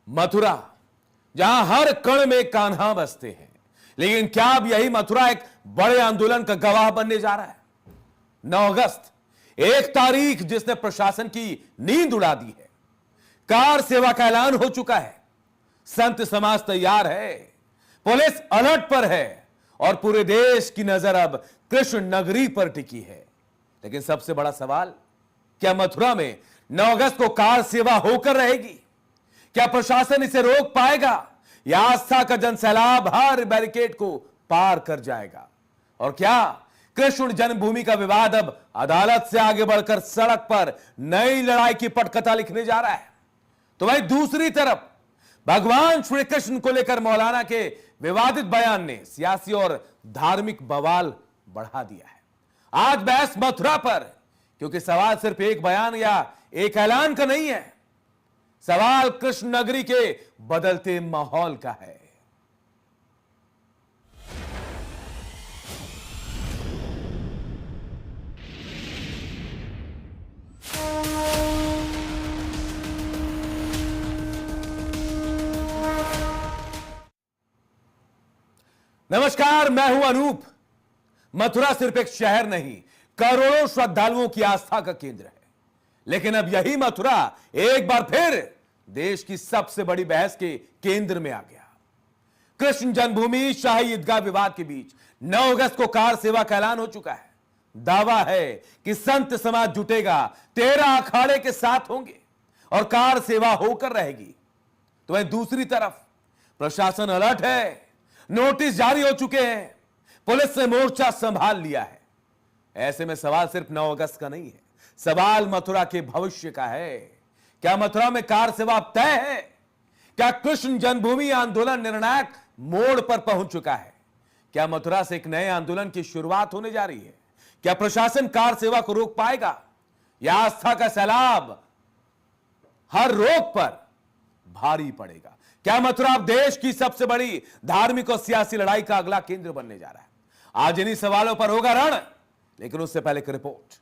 मथुरा, जहां हर कण में कान्हा बसते हैं, लेकिन क्या अब यही मथुरा एक बड़े आंदोलन का गवाह बनने जा रहा है? 9 अगस्त, एक तारीख जिसने प्रशासन की नींद उड़ा दी है। कार सेवा का ऐलान हो चुका है, संत समाज तैयार है, पुलिस अलर्ट पर है और पूरे देश की नजर अब कृष्ण नगरी पर टिकी है। लेकिन सबसे बड़ा सवाल, क्या मथुरा में 9 अगस्त को कार सेवा होकर रहेगी? क्या प्रशासन इसे रोक पाएगा या आस्था का जनसैलाब हर बैरिकेड को पार कर जाएगा? और क्या कृष्ण जन्मभूमि का विवाद अब अदालत से आगे बढ़कर सड़क पर नई लड़ाई की पटकथा लिखने जा रहा है? तो भाई दूसरी तरफ भगवान श्री कृष्ण को लेकर मौलाना के विवादित बयान ने सियासी और धार्मिक बवाल बढ़ा दिया है। आज बहस मथुरा पर, क्योंकि सवाल सिर्फ एक बयान या एक ऐलान का नहीं है, सवाल कृष्ण नगरी के बदलते माहौल का है। नमस्कार, मैं हूं अनूप। मथुरा सिर्फ एक शहर नहीं, करोड़ों श्रद्धालुओं की आस्था का केंद्र है। लेकिन अब यही मथुरा एक बार फिर देश की सबसे बड़ी बहस के केंद्र में आ गया। कृष्ण जन्मभूमि शाही ईदगाह विवाद के बीच 9 अगस्त को कार सेवा का ऐलान हो चुका है। दावा है कि संत समाज जुटेगा, 13 अखाड़े के साथ होंगे और कार सेवा होकर रहेगी। तो वहीं दूसरी तरफ प्रशासन अलर्ट है, नोटिस जारी हो चुके हैं, पुलिस ने मोर्चा संभाल लिया है। ऐसे में सवाल सिर्फ 9 अगस्त का नहीं है, सवाल मथुरा के भविष्य का है। क्या मथुरा में कार सेवा अब तय है? क्या कृष्ण जन्मभूमि आंदोलन निर्णायक मोड़ पर पहुंच चुका है? क्या मथुरा से एक नए आंदोलन की शुरुआत होने जा रही है? क्या प्रशासन कार सेवा को रोक पाएगा या आस्था का सैलाब हर रोक पर भारी पड़ेगा? क्या मथुरा अब देश की सबसे बड़ी धार्मिक और सियासी लड़ाई का अगला केंद्र बनने जा रहा है? आज इन्हीं सवालों पर होगा रण, लेकिन उससे पहले एक रिपोर्ट।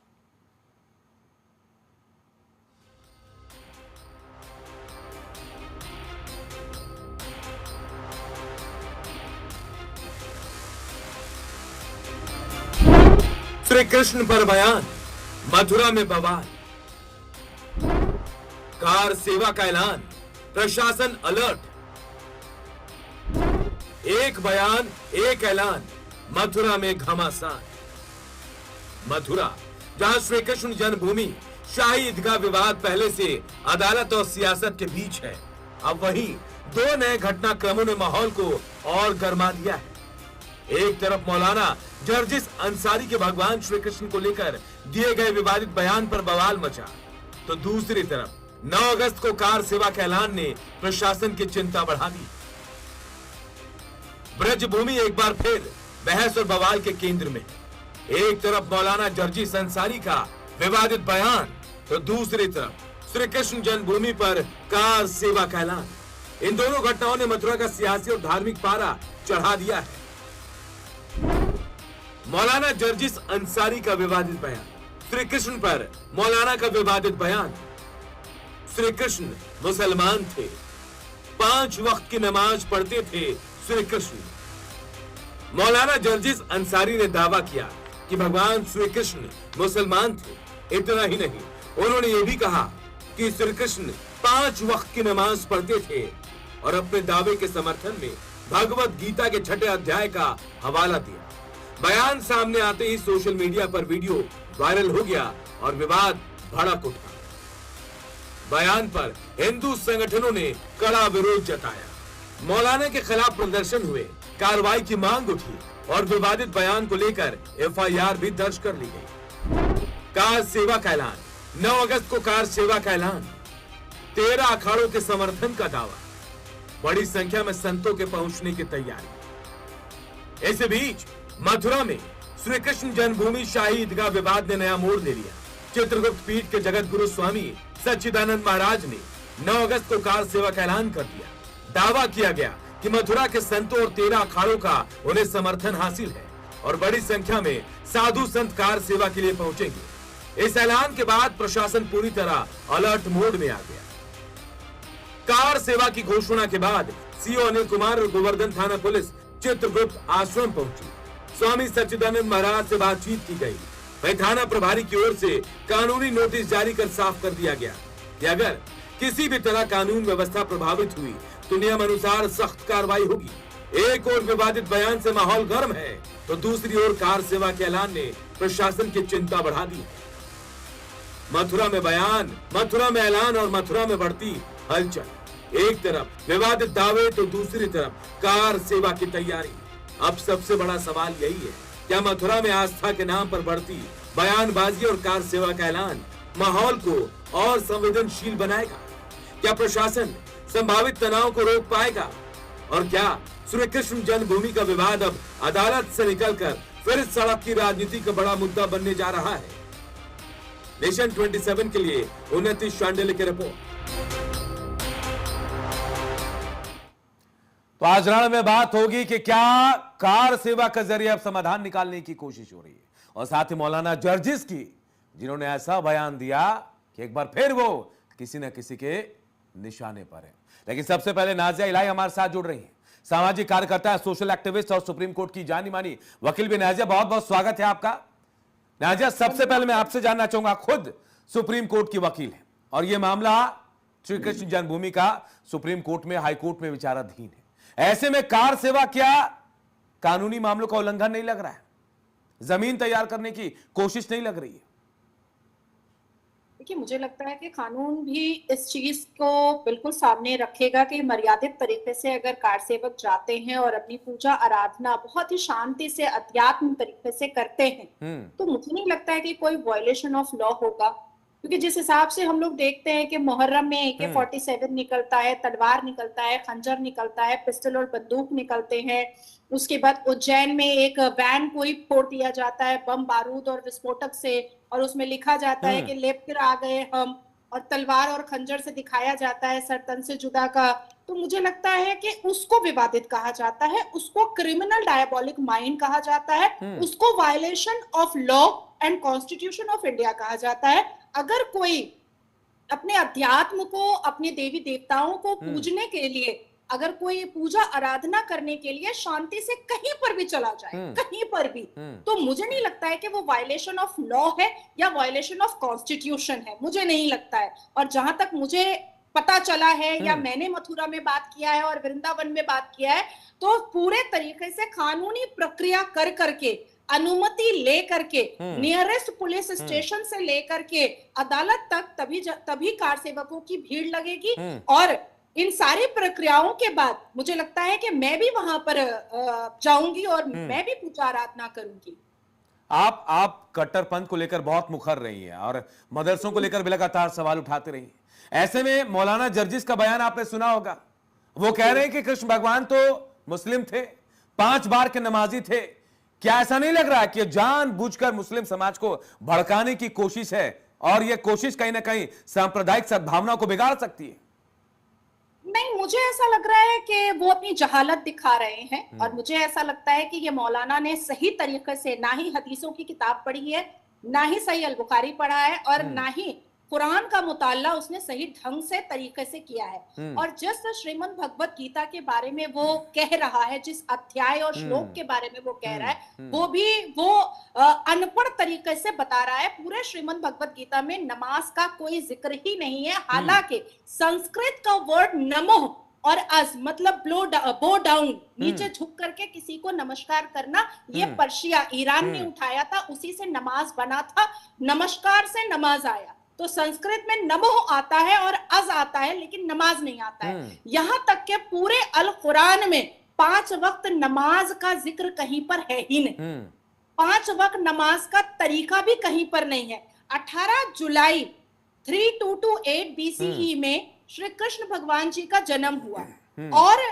श्री कृष्ण पर बयान, मथुरा में बवाल, कार सेवा का ऐलान, प्रशासन अलर्ट, एक बयान एक ऐलान, मथुरा में घमासान। मथुरा, जहां श्री कृष्ण जन्मभूमि शाही ईदगाह विवाद पहले से अदालत और सियासत के बीच है, अब वहीं 2 नए घटनाक्रमों ने माहौल को और गर्मा दिया है। एक तरफ मौलाना जर्जिस अंसारी के भगवान श्री कृष्ण को लेकर दिए गए विवादित बयान पर बवाल मचा, तो दूसरी तरफ 9 अगस्त को कार सेवा के ऐलान ने प्रशासन की चिंता बढ़ा दी। ब्रजभूमि एक बार फिर बहस और बवाल के केंद्र में। एक तरफ मौलाना जर्जिस अंसारी का विवादित बयान, तो दूसरी तरफ श्री कृष्ण जन्मभूमि पर कार सेवा का ऐलान। इन दोनों घटनाओं ने मथुरा का सियासी और धार्मिक पारा चढ़ा दिया है। मौलाना जर्जिस अंसारी का विवादित बयान, श्री कृष्ण पर मौलाना का विवादित बयान। श्री कृष्ण मुसलमान थे, 5 वक्त की नमाज पढ़ते थे श्री कृष्ण। मौलाना जर्जिस अंसारी ने दावा किया कि भगवान श्री कृष्ण मुसलमान थे। इतना ही नहीं, उन्होंने ये भी कहा कि श्री कृष्ण 5 वक्त की नमाज पढ़ते थे और अपने दावे के समर्थन में भगवत गीता के 6ठे अध्याय का हवाला दिया। बयान सामने आते ही सोशल मीडिया पर वीडियो वायरल हो गया और विवाद भड़क उठा। बयान पर हिंदू संगठनों ने कड़ा विरोध जताया। मौलाना के खिलाफ प्रदर्शन हुए, कार्रवाई की मांग उठी और विवादित बयान को लेकर FIR भी दर्ज कर ली गई। कार सेवा का ऐलान, 9 अगस्त को कार सेवा का ऐलान, 13 अखाड़ों के समर्थन का दावा, बड़ी संख्या में संतों के पहुंचने की तैयारी। इस बीच मथुरा में श्री कृष्ण जन्मभूमि शाही ईदगाह विवाद ने नया मोड़ ले लिया। चित्रगुप्त पीठ के जगत गुरु स्वामी सच्चिदानंद महाराज ने 9 अगस्त को कार सेवा का ऐलान कर दिया। दावा किया गया कि मथुरा के संतों और 13 अखाड़ों का उन्हें समर्थन हासिल है और बड़ी संख्या में साधु संत कार सेवा के लिए पहुंचेंगे। इस ऐलान के बाद प्रशासन पूरी तरह अलर्ट मोड में आ गया। कार सेवा की घोषणा के बाद सीओ अनिल कुमार और गोवर्धन थाना पुलिस चित्रगुप्त आश्रम पहुंची। स्वामी सच्चिदानंद महाराज से बातचीत की गई। वही थाना प्रभारी की ओर से कानूनी नोटिस जारी कर साफ कर दिया गया कि अगर किसी भी तरह कानून व्यवस्था प्रभावित हुई तो नियम अनुसार सख्त कार्रवाई होगी। एक ओर विवादित बयान से माहौल गर्म है तो दूसरी ओर कार सेवा के ऐलान ने प्रशासन की चिंता बढ़ा दी। मथुरा में बयान, मथुरा में ऐलान और मथुरा में बढ़ती हलचल। एक तरफ विवादित दावे तो दूसरी तरफ कार सेवा की तैयारी। अब सबसे बड़ा सवाल यही है, क्या मथुरा में आस्था के नाम पर बढ़ती बयानबाजी और कार सेवा का ऐलान माहौल को और संवेदनशील बनाएगा? क्या प्रशासन संभावित तनाव को रोक पाएगा? और क्या श्री कृष्ण जन्मभूमि का विवाद अब अदालत से निकलकर फिर सड़क की राजनीति का बड़ा मुद्दा बनने जा रहा है? नेशन 27 के लिए उन्नति शांडिल्य की रिपोर्ट। तो आज रण में बात होगी कि क्या कार सेवा के जरिए अब समाधान निकालने की कोशिश हो रही है, और साथ ही मौलाना जर्जिस की, जिन्होंने ऐसा बयान दिया कि एक बार फिर वो किसी न किसी के निशाने पर है। लेकिन सबसे पहले नाजिया इलाही हमारे साथ जुड़ रही हैं, सामाजिक कार्यकर्ता है, सोशल एक्टिविस्ट और सुप्रीम कोर्ट की जानी मानी वकील भी। नाजिया, बहुत बहुत स्वागत है आपका। नाजिया, सबसे पहले मैं आपसे जानना चाहूंगा, खुद सुप्रीम कोर्ट की वकील है और यह मामला श्री कृष्ण जन्मभूमि का सुप्रीम कोर्ट में, हाई कोर्ट में विचाराधीन है। ऐसे में कार सेवा क्या कानूनी मामलों का उल्लंघन नहीं लग रहा है? जमीन तैयार करने की कोशिश नहीं लग रही है? देखिए, मुझे लगता है कि कानून भी इस चीज को बिल्कुल सामने रखेगा कि मर्यादित तरीके से अगर कार सेवक जाते हैं और अपनी पूजा आराधना बहुत ही शांति से, अध्यात्म तरीके से करते हैं, तो मुझे नहीं लगता है कि कोई वायलेशन ऑफ लॉ होगा। क्योंकि जिस हिसाब से हम लोग देखते हैं कि मुहर्रम में AK-47 निकलता है, तलवार निकलता है, खंजर निकलता है, पिस्टल और बंदूक निकलते हैं। उसके बाद उज्जैन में एक वैन को ही फोड़ दिया जाता है बम बारूद और विस्फोटक से, और उसमें लिखा जाता है कि लेप कर आ गए हम, और तलवार और खंजर से दिखाया जाता है सर तन से जुदा का। तो मुझे लगता है कि उसको विवादित कहा जाता है, उसको क्रिमिनल डायबोलिक माइंड कहा जाता है, उसको violation of law and constitution of India कहा जाता है। अगर कोई अपने अध्यात्म को, अपने देवी देवताओं को पूजने के लिए, अगर कोई पूजा आराधना करने के लिए शांति से कहीं पर भी चला जाए, कहीं पर भी, तो मुझे नहीं लगता है कि वो वायलेशन ऑफ लॉ है या वायलेशन ऑफ कॉन्स्टिट्यूशन है, मुझे नहीं लगता है। और जहां तक मुझे पता चला है या मैंने मथुरा में बात किया है और वृंदावन में बात किया है, तो पूरे तरीके से कानूनी प्रक्रिया कर करके, अनुमति ले करके, नियरेस्ट पुलिस स्टेशन से लेकर के अदालत तक, तभी कार सेवकों की भीड़ लगेगी। और इन सारी प्रक्रियाओं के बाद मुझे लगता है कि मैं भी वहां पर जाऊंगी और मैं भी पूजा आराधना करूंगी। आप कट्टरपंथ को लेकर बहुत मुखर रही हैं और मदरसों को लेकर भी लगातार सवाल उठाते रही हैं। ऐसे में मौलाना जर्जिस का बयान आपने सुना होगा, वो कह रहे हैं कि कृष्ण भगवान तो मुस्लिम थे, 5 बार के नमाजी थे। क्या ऐसा नहीं लग रहा है कि जानबूझकर मुस्लिम समाज को भड़काने की कोशिश है और यह कोशिश कहीं ना कहीं सांप्रदायिक सद्भावना को बिगाड़ सकती है? नहीं, मुझे ऐसा लग रहा है कि वो अपनी जहालत दिखा रहे हैं, और मुझे ऐसा लगता है कि ये मौलाना ने सही तरीके से ना ही हदीसों की किताब पढ़ी है, ना ही सही अल बुखारी पढ़ा है, और ना ही कुरान का मुताला उसने सही ढंग से तरीके से किया है। और जिस श्रीमद् भगवत गीता के बारे में वो कह रहा है, जिस अध्याय और श्लोक के बारे में वो कह रहा है, वो अनपढ़ तरीके से बता रहा है। पूरे श्रीमद् भगवत गीता में नमाज का कोई जिक्र ही नहीं है। हालांकि संस्कृत का वर्ड नमो और अज मतलब बो डाउन, नीचे झुक करके किसी को नमस्कार करना, ये पर्शिया, ईरान ने उठाया था, उसी से नमाज बना था, नमस्कार से नमाज आया। तो संस्कृत में नमो आता है और अज आता है, लेकिन नमाज नहीं आता है। यहां तक के पूरे अल कुरान में 5 वक्त नमाज का जिक्र कहीं पर है ही नहीं। 5 वक्त नमाज का तरीका भी कहीं पर नहीं है। 18 जुलाई 3228 BCE में श्री कृष्ण भगवान जी का जन्म हुआ, और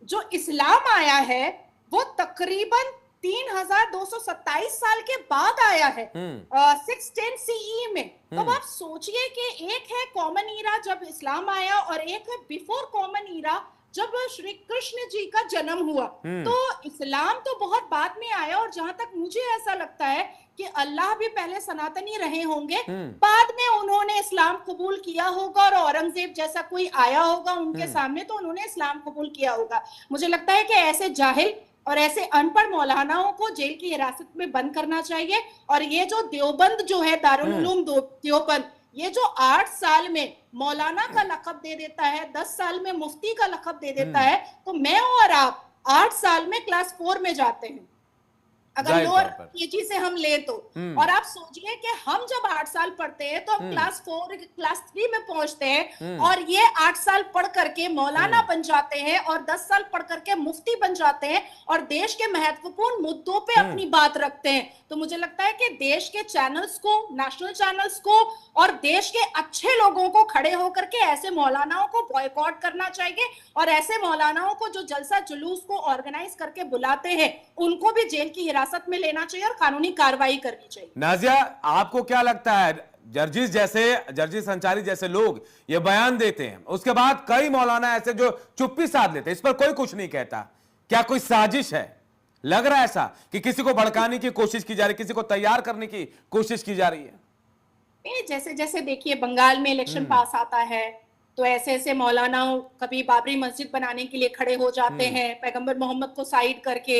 जो इस्लाम आया है वो तकरीबन 3227 साल के बाद आया है, 610 CE में। तो आप सोचिए कि एक है कॉमन ईरा जब इस्लाम आया, और एक है बिफोर कॉमन ईरा जब श्री कृष्ण जी का जन्म हुआ। तो इस्लाम तो बहुत बाद में आया, और जहां तक मुझे ऐसा लगता है कि अल्लाह भी पहले सनातनी रहे होंगे, बाद में उन्होंने इस्लाम कबूल किया होगा, और औरंगजेब जैसा कोई आया होगा उनके सामने तो उन्होंने इस्लाम कबूल किया होगा। मुझे लगता है कि ऐसे जाहिल और ऐसे अनपढ़ मौलानाओं को जेल की हिरासत में बंद करना चाहिए। और ये जो देवबंद जो है, दारुल उलूम देवबंद, ये जो 8 साल में मौलाना का लक़ब दे देता है, 10 साल में मुफ्ती का लक़ब दे देता है, तो मैं और आप 8 साल में क्लास 4 में जाते हैं अगर लोअर केजी से हम ले तो। और आप सोचिए कि हम जब 8 साल पढ़ते हैं तो हम क्लास 4 क्लास 3 में पहुंचते हैं, और ये 8 साल पढ़ करके मौलाना बन जाते हैं और 10 साल पढ़ करके मुफ्ती बन जाते हैं और देश के महत्वपूर्ण मुद्दों पे अपनी बात रखते हैं। तो मुझे लगता है कि देश के चैनल्स को, नेशनल चैनल्स को और देश के अच्छे लोगों को खड़े होकर के ऐसे मौलानाओं को बॉयकॉट करना चाहिए, और ऐसे मौलानाओं को जो जलसा जुलूस को ऑर्गेनाइज करके बुलाते हैं उनको भी जेल की हिरासत में लेना चाहिए और कानूनी कार्रवाई करनी चाहिए। नाजिया, आपको क्या लगता है, जर्जिस अंसारी जैसे लोग ये बयान देते हैं, उसके बाद कई मौलाना ऐसे जो चुप्पी साध लेते हैं, इस पर कोई कुछ नहीं कहता, क्या कोई साजिश है? लग रहा है ऐसा कि किसी को भड़काने की कोशिश की जा रही है, किसी को तैयार करने की कोशिश की जा रही है? जैसे जैसे देखिए बंगाल में इलेक्शन पास आता है तो ऐसे ऐसे मौलानाओं कभी बाबरी मस्जिद बनाने के लिए खड़े हो जाते हैं पैगंबर मोहम्मद को साइड करके,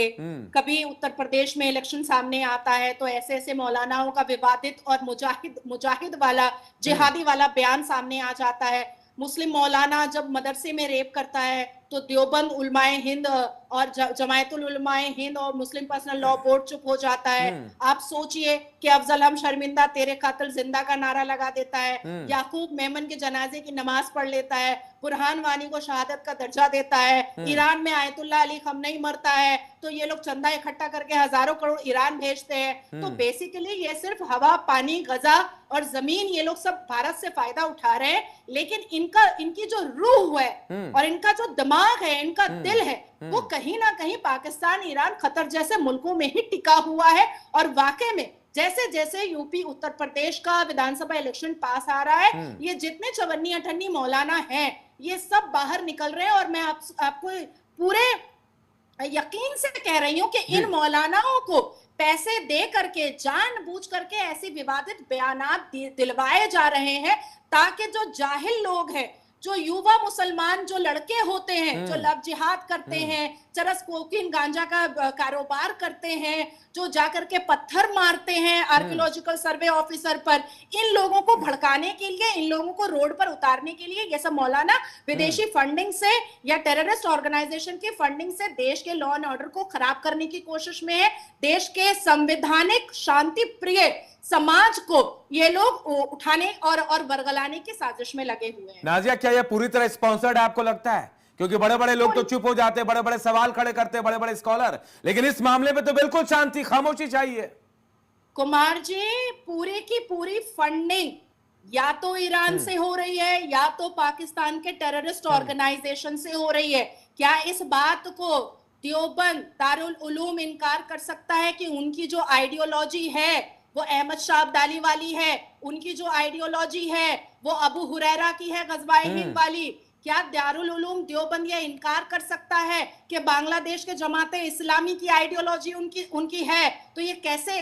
कभी उत्तर प्रदेश में इलेक्शन सामने आता है तो ऐसे ऐसे मौलानाओं का विवादित और मुजाहिद वाला, जिहादी वाला बयान सामने आ जाता है। मुस्लिम मौलाना जब मदरसे में रेप करता है तो देवबंद उलमाए हिंद और जमायतुल उलमाए हिंद और मुस्लिम पर्सनल लॉ बोर्ड चुप हो जाता है। आप सोचिए कि अफजल हम शर्मिंदा तेरे कातिल जिंदा का नारा लगा देता है, याकूब मेमन के जनाजे की नमाज पढ़ लेता है, बुरहान वानी को शहादत का दर्जा देता है, ईरान में आयतुल्लाह अली खमनेई मरता है तो ये लोग चंदा इकट्ठा करके हजारों करोड़ ईरान भेजते हैं। तो बेसिकली ये सिर्फ हवा, पानी, गजा और जमीन, ये लोग सब भारत से फायदा उठा रहे हैं, लेकिन इनकी जो रूह है और इनका जो दिमाग है, इनका दिल है, वो कहीं ना कहीं पाकिस्तान, ईरान, कतर जैसे मुल्कों में ही टिका हुआ है। और वाकई में जैसे जैसे यूपी, उत्तर प्रदेश का विधानसभा इलेक्शन पास आ रहा है, ये जितने चवन्नी अठन्नी मौलाना हैं ये सब बाहर निकल रहे हैं। और मैं आपको पूरे यकीन से कह रही हूं कि इन मौलानाओं को पैसे दे करके, जानबूझ करके ऐसी विवादित बयानात दिलवाए जा रहे हैं ताकि जो जाहिल लोग हैं, जो युवा मुसलमान, जो लड़के होते हैं जो लव जिहाद करते हैं, चरस कोकीन गांजा का कारोबार करते हैं, जो जाकर के पत्थर मारते हैं आर्कियोलॉजिकल सर्वे ऑफिसर पर, इन लोगों को भड़काने के लिए, इन लोगों को रोड पर उतारने के लिए ये सब मौलाना विदेशी फंडिंग से या टेररिस्ट ऑर्गेनाइजेशन की फंडिंग से देश के लॉ एंड ऑर्डर को खराब करने की कोशिश में है। देश के संवैधानिक शांति प्रिय समाज को ये लोग उठाने और बरगलाने की साजिश में लगे हुए हैं। नाजिया, क्या यह पूरी तरह स्पॉन्सर्ड है आपको लगता है? क्योंकि बड़े बड़े लोग तो चुप हो जाते हैं, बड़े बड़े सवाल खड़े करते हैं, बड़े बड़े स्कॉलर, लेकिन इस मामले में तो बिल्कुल शांति, खामोशी चाहिए। कुमार जी, पूरी की पूरी फंडिंग या तो ईरान से हो रही है या तो पाकिस्तान के टेररिस्ट ऑर्गेनाइजेशन से हो रही है। क्या इस बात को देवबंद, दारुल उलूम इनकार कर सकता है कि उनकी जो आइडियोलॉजी है वो अहमद शाह अब्दाली वाली है, उनकी जो आइडियोलॉजी है वो अबू हुरैरा की है, गजवाए हिंद वाली? क्या दारुल उलूम देवबंद ये इनकार कर सकता है कि बांग्लादेश के जमाते इस्लामी की आइडियोलॉजी उनकी है? तो ये कैसे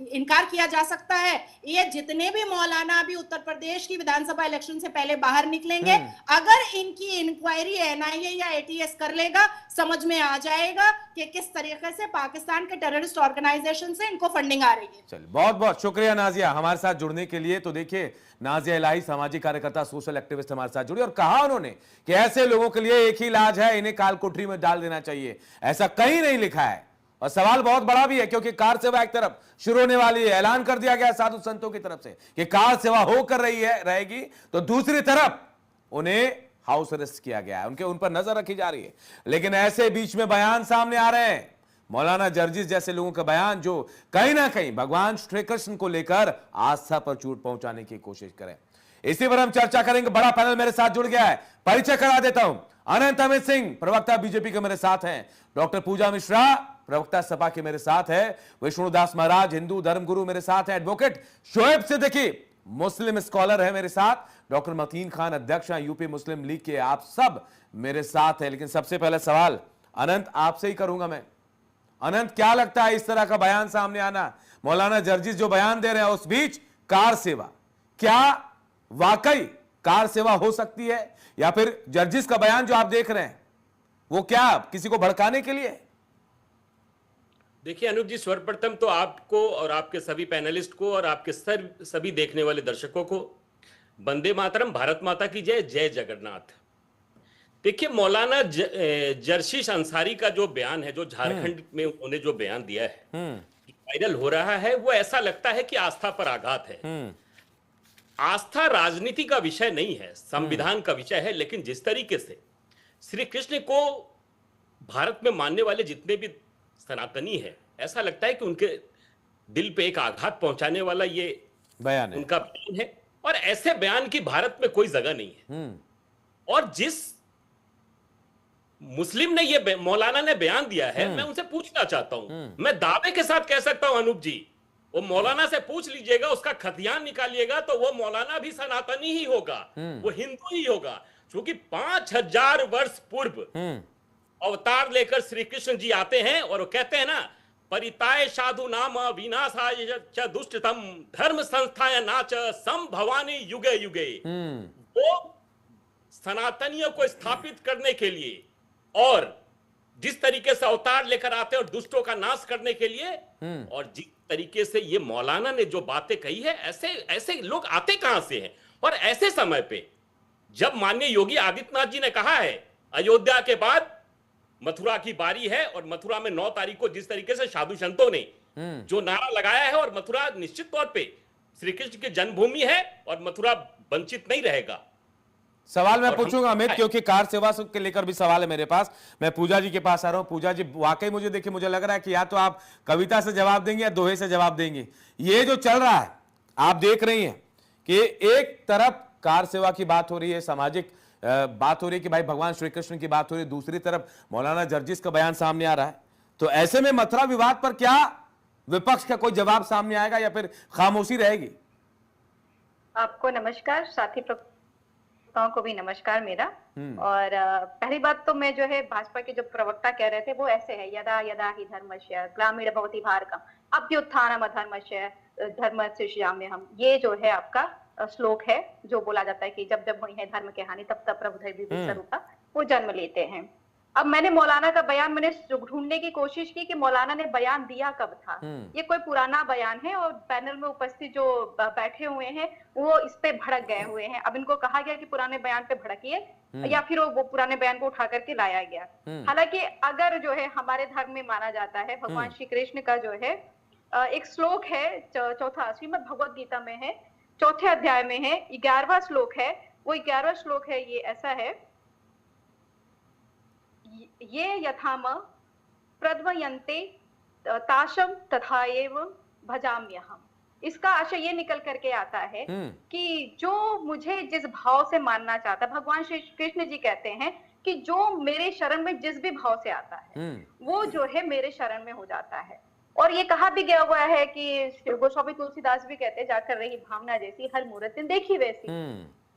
इनकार किया जा सकता है? ये जितने भी मौलाना अभी उत्तर प्रदेश की विधानसभा इलेक्शन से पहले बाहर निकलेंगे, अगर इनकी इंक्वायरी एनआईए या एटीएस कर लेगा, समझ में आ जाएगा कि किस तरीके से पाकिस्तान के टेररिस्ट ऑर्गेनाइजेशन से इनको फंडिंग आ रही है। चलिए, बहुत बहुत शुक्रिया नाजिया हमारे साथ जुड़ने के लिए। तो देखिए, नाजिया इलाही सामाजिक कार्यकर्ता, सोशल एक्टिविस्ट हमारे साथ जुड़ी और कहा उन्होंने कि ऐसे लोगों के लिए एक ही इलाज है, इन्हें काल कोठरी में डाल देना चाहिए। ऐसा कहीं नहीं लिखा है और सवाल बहुत बड़ा भी है, क्योंकि कार सेवा एक तरफ शुरू होने वाली है, ऐलान कर दिया गया साधु संतों की तरफ से कि कार सेवा होकर रहेगी, तो दूसरी तरफ उन्हें हाउस अरेस्ट किया गया है, उन पर नजर रखी जा रही है। लेकिन ऐसे बीच में बयान सामने आ रहे हैं, मौलाना जर्जिस जैसे लोगों का बयान जो कहीं ना कहीं भगवान श्री कृष्ण को लेकर आस्था पर चोट पहुंचाने की कोशिश करें। इसी पर हम चर्चा करेंगे। बड़ा पैनल मेरे साथ जुड़ गया है, परिचय करा देता हूं। अनंत अमित सिंह, प्रवक्ता बीजेपी के मेरे साथ हैं। डॉक्टर पूजा मिश्रा, प्रवक्ता सपा के मेरे साथ है। विष्णुदास महाराज, हिंदू धर्मगुरु, मेरे साथ हैं। एडवोकेट शोएब सिद्दीकी, मुस्लिम स्कॉलर है मेरे साथ, डॉक्टर मतीन खान, अध्यक्ष हैं यूपी मुस्लिम लीग के। आप सब मेरे साथ है, लेकिन सबसे पहले सवाल अनंत आपसे ही करूंगा मैं। अनंत, क्या लगता है इस तरह का बयान सामने आना, मौलाना जर्जिस जो बयान दे रहे हैं, उस बीच कार सेवा, क्या वाकई कार सेवा हो सकती है, या फिर जर्जिस का बयान जो आप देख रहे हैं वो क्या किसी को भड़काने के लिए? देखिए अनूप जी, सर्वप्रथम तो आपको और आपके सभी पैनलिस्ट को और आपके सभी देखने वाले दर्शकों को वंदे मातरम, भारत माता की जय, जय जगन्नाथ। देखिए मौलाना जर्शिश अंसारी का जो बयान है, जो झारखंड में उन्होंने जो बयान दिया है, वायरल हो रहा है, वो ऐसा लगता है कि आस्था पर आघात है। आस्था राजनीति का विषय नहीं है, संविधान का विषय है। लेकिन जिस तरीके से श्री कृष्ण को भारत में मानने वाले जितने भी सनातनी है, ऐसा लगता है कि उनके दिल पे एक आघात पहुंचाने वाला ये बयान है, उनका बयान है। और ऐसे बयान की भारत में कोई जगह नहीं है। और जिस मुस्लिम ने ये मौलाना ने बयान दिया है, मैं उनसे पूछना चाहता हूं, मैं दावे के साथ कह सकता हूं अनूप जी, वो मौलाना से पूछ लीजिएगा, उसका खतियान निकालिएगा, तो वो मौलाना भी सनातनी ही होगा, वो हिंदू ही होगा। क्योंकि 5000 वर्ष पूर्व अवतार लेकर श्री कृष्ण जी आते हैं और वो कहते हैं ना, परिताय साधु नाम विनाशाय च दुष्टतम धर्म संस्थाय नाच संभवानी युगे युगे। वो सनातनियों को स्थापित करने के लिए और जिस तरीके से अवतार लेकर आते हैं और दुष्टों का नाश करने के लिए, और जिस तरीके से ये मौलाना ने जो बातें कही है, ऐसे लोग आते कहां से हैं? और ऐसे समय पे जब माननीय योगी आदित्यनाथ जी ने कहा है अयोध्या के बाद मथुरा की बारी है, और मथुरा में 9 तारीख को जिस तरीके से साधु संतों ने जो नारा लगाया है, और मथुरा निश्चित तौर पे श्री कृष्ण की जन्मभूमि है और मथुरा वंचित नहीं रहेगा। सवाल मैं पूछूंगा अमित, क्योंकि कार सेवा के लेकर भी सवाल है मेरे पास। मैं पूजा जी के पास आ रहा हूं। पूजा जी, वाकई मुझे देखिए, मुझे लग रहा है कि या तो आप कविता से जवाब देंगे या दोहे से जवाब देंगे। ये जो चल रहा है, आप देख रही हैं कि एक तरफ कार सेवा की बात हो रही है, सामाजिक बात हो रही है कि भाई भगवान श्री कृष्ण की बात हो रही है, दूसरी तरफ मौलाना जर्जिस का बयान सामने आ रहा है। तो ऐसे में मथुरा विवाद पर क्या विपक्ष का कोई जवाब सामने आएगा या फिर खामोशी रहेगी? आपको नमस्कार, साथी प्रवक्ताओं को भी नमस्कार मेरा। और पहली बात तो मैं जो है, भाजपा के जो प्रवक्ता कह रहे थे वो ऐसे है, यदा यदा ही धर्मस्य ग्रामीण भवति भारतम अभ्युत्थानम अधर्मस्य धर्मस्य श्याम्यहम्। ये जो है आपका श्लोक है, जो बोला जाता है कि जब जब हुई है धर्म की हानि, तब तब प्रभु स्वरूपा वो जन्म लेते हैं। अब मैंने मौलाना का बयान मैंने ढूंढने की कोशिश की कि मौलाना ने बयान दिया कब था। ये कोई पुराना बयान है, और पैनल में उपस्थित जो बैठे हुए हैं वो इस पे भड़क गए हुए हैं। अब इनको कहा गया कि पुराने बयान पे भड़किए, या फिर वो पुराने बयान को उठा करके लाया गया। हालांकि अगर जो है हमारे धर्म में माना जाता है, भगवान श्री कृष्ण का जो है एक श्लोक है, चौथा श्रीमद् भगवद गीता में है, चौथे अध्याय में है, 11वां श्लोक है। वो 11वां श्लोक है, ये ऐसा है, ये यथाम प्रद्वयन्ते ताशम तथाएव भजाम्यहम्। इसका आशय ये निकल करके आता है कि जो मुझे जिस भाव से मानना चाहता, भगवान श्री कृष्ण जी कहते हैं कि जो मेरे शरण में जिस भी भाव से आता है वो जो है मेरे शरण में हो जाता है। और ये कहा भी गया हुआ है कि गोस्वामी तुलसीदास भी कहते हैं, जाकर रही भावना जैसी हर मूर्ति देखी वैसी।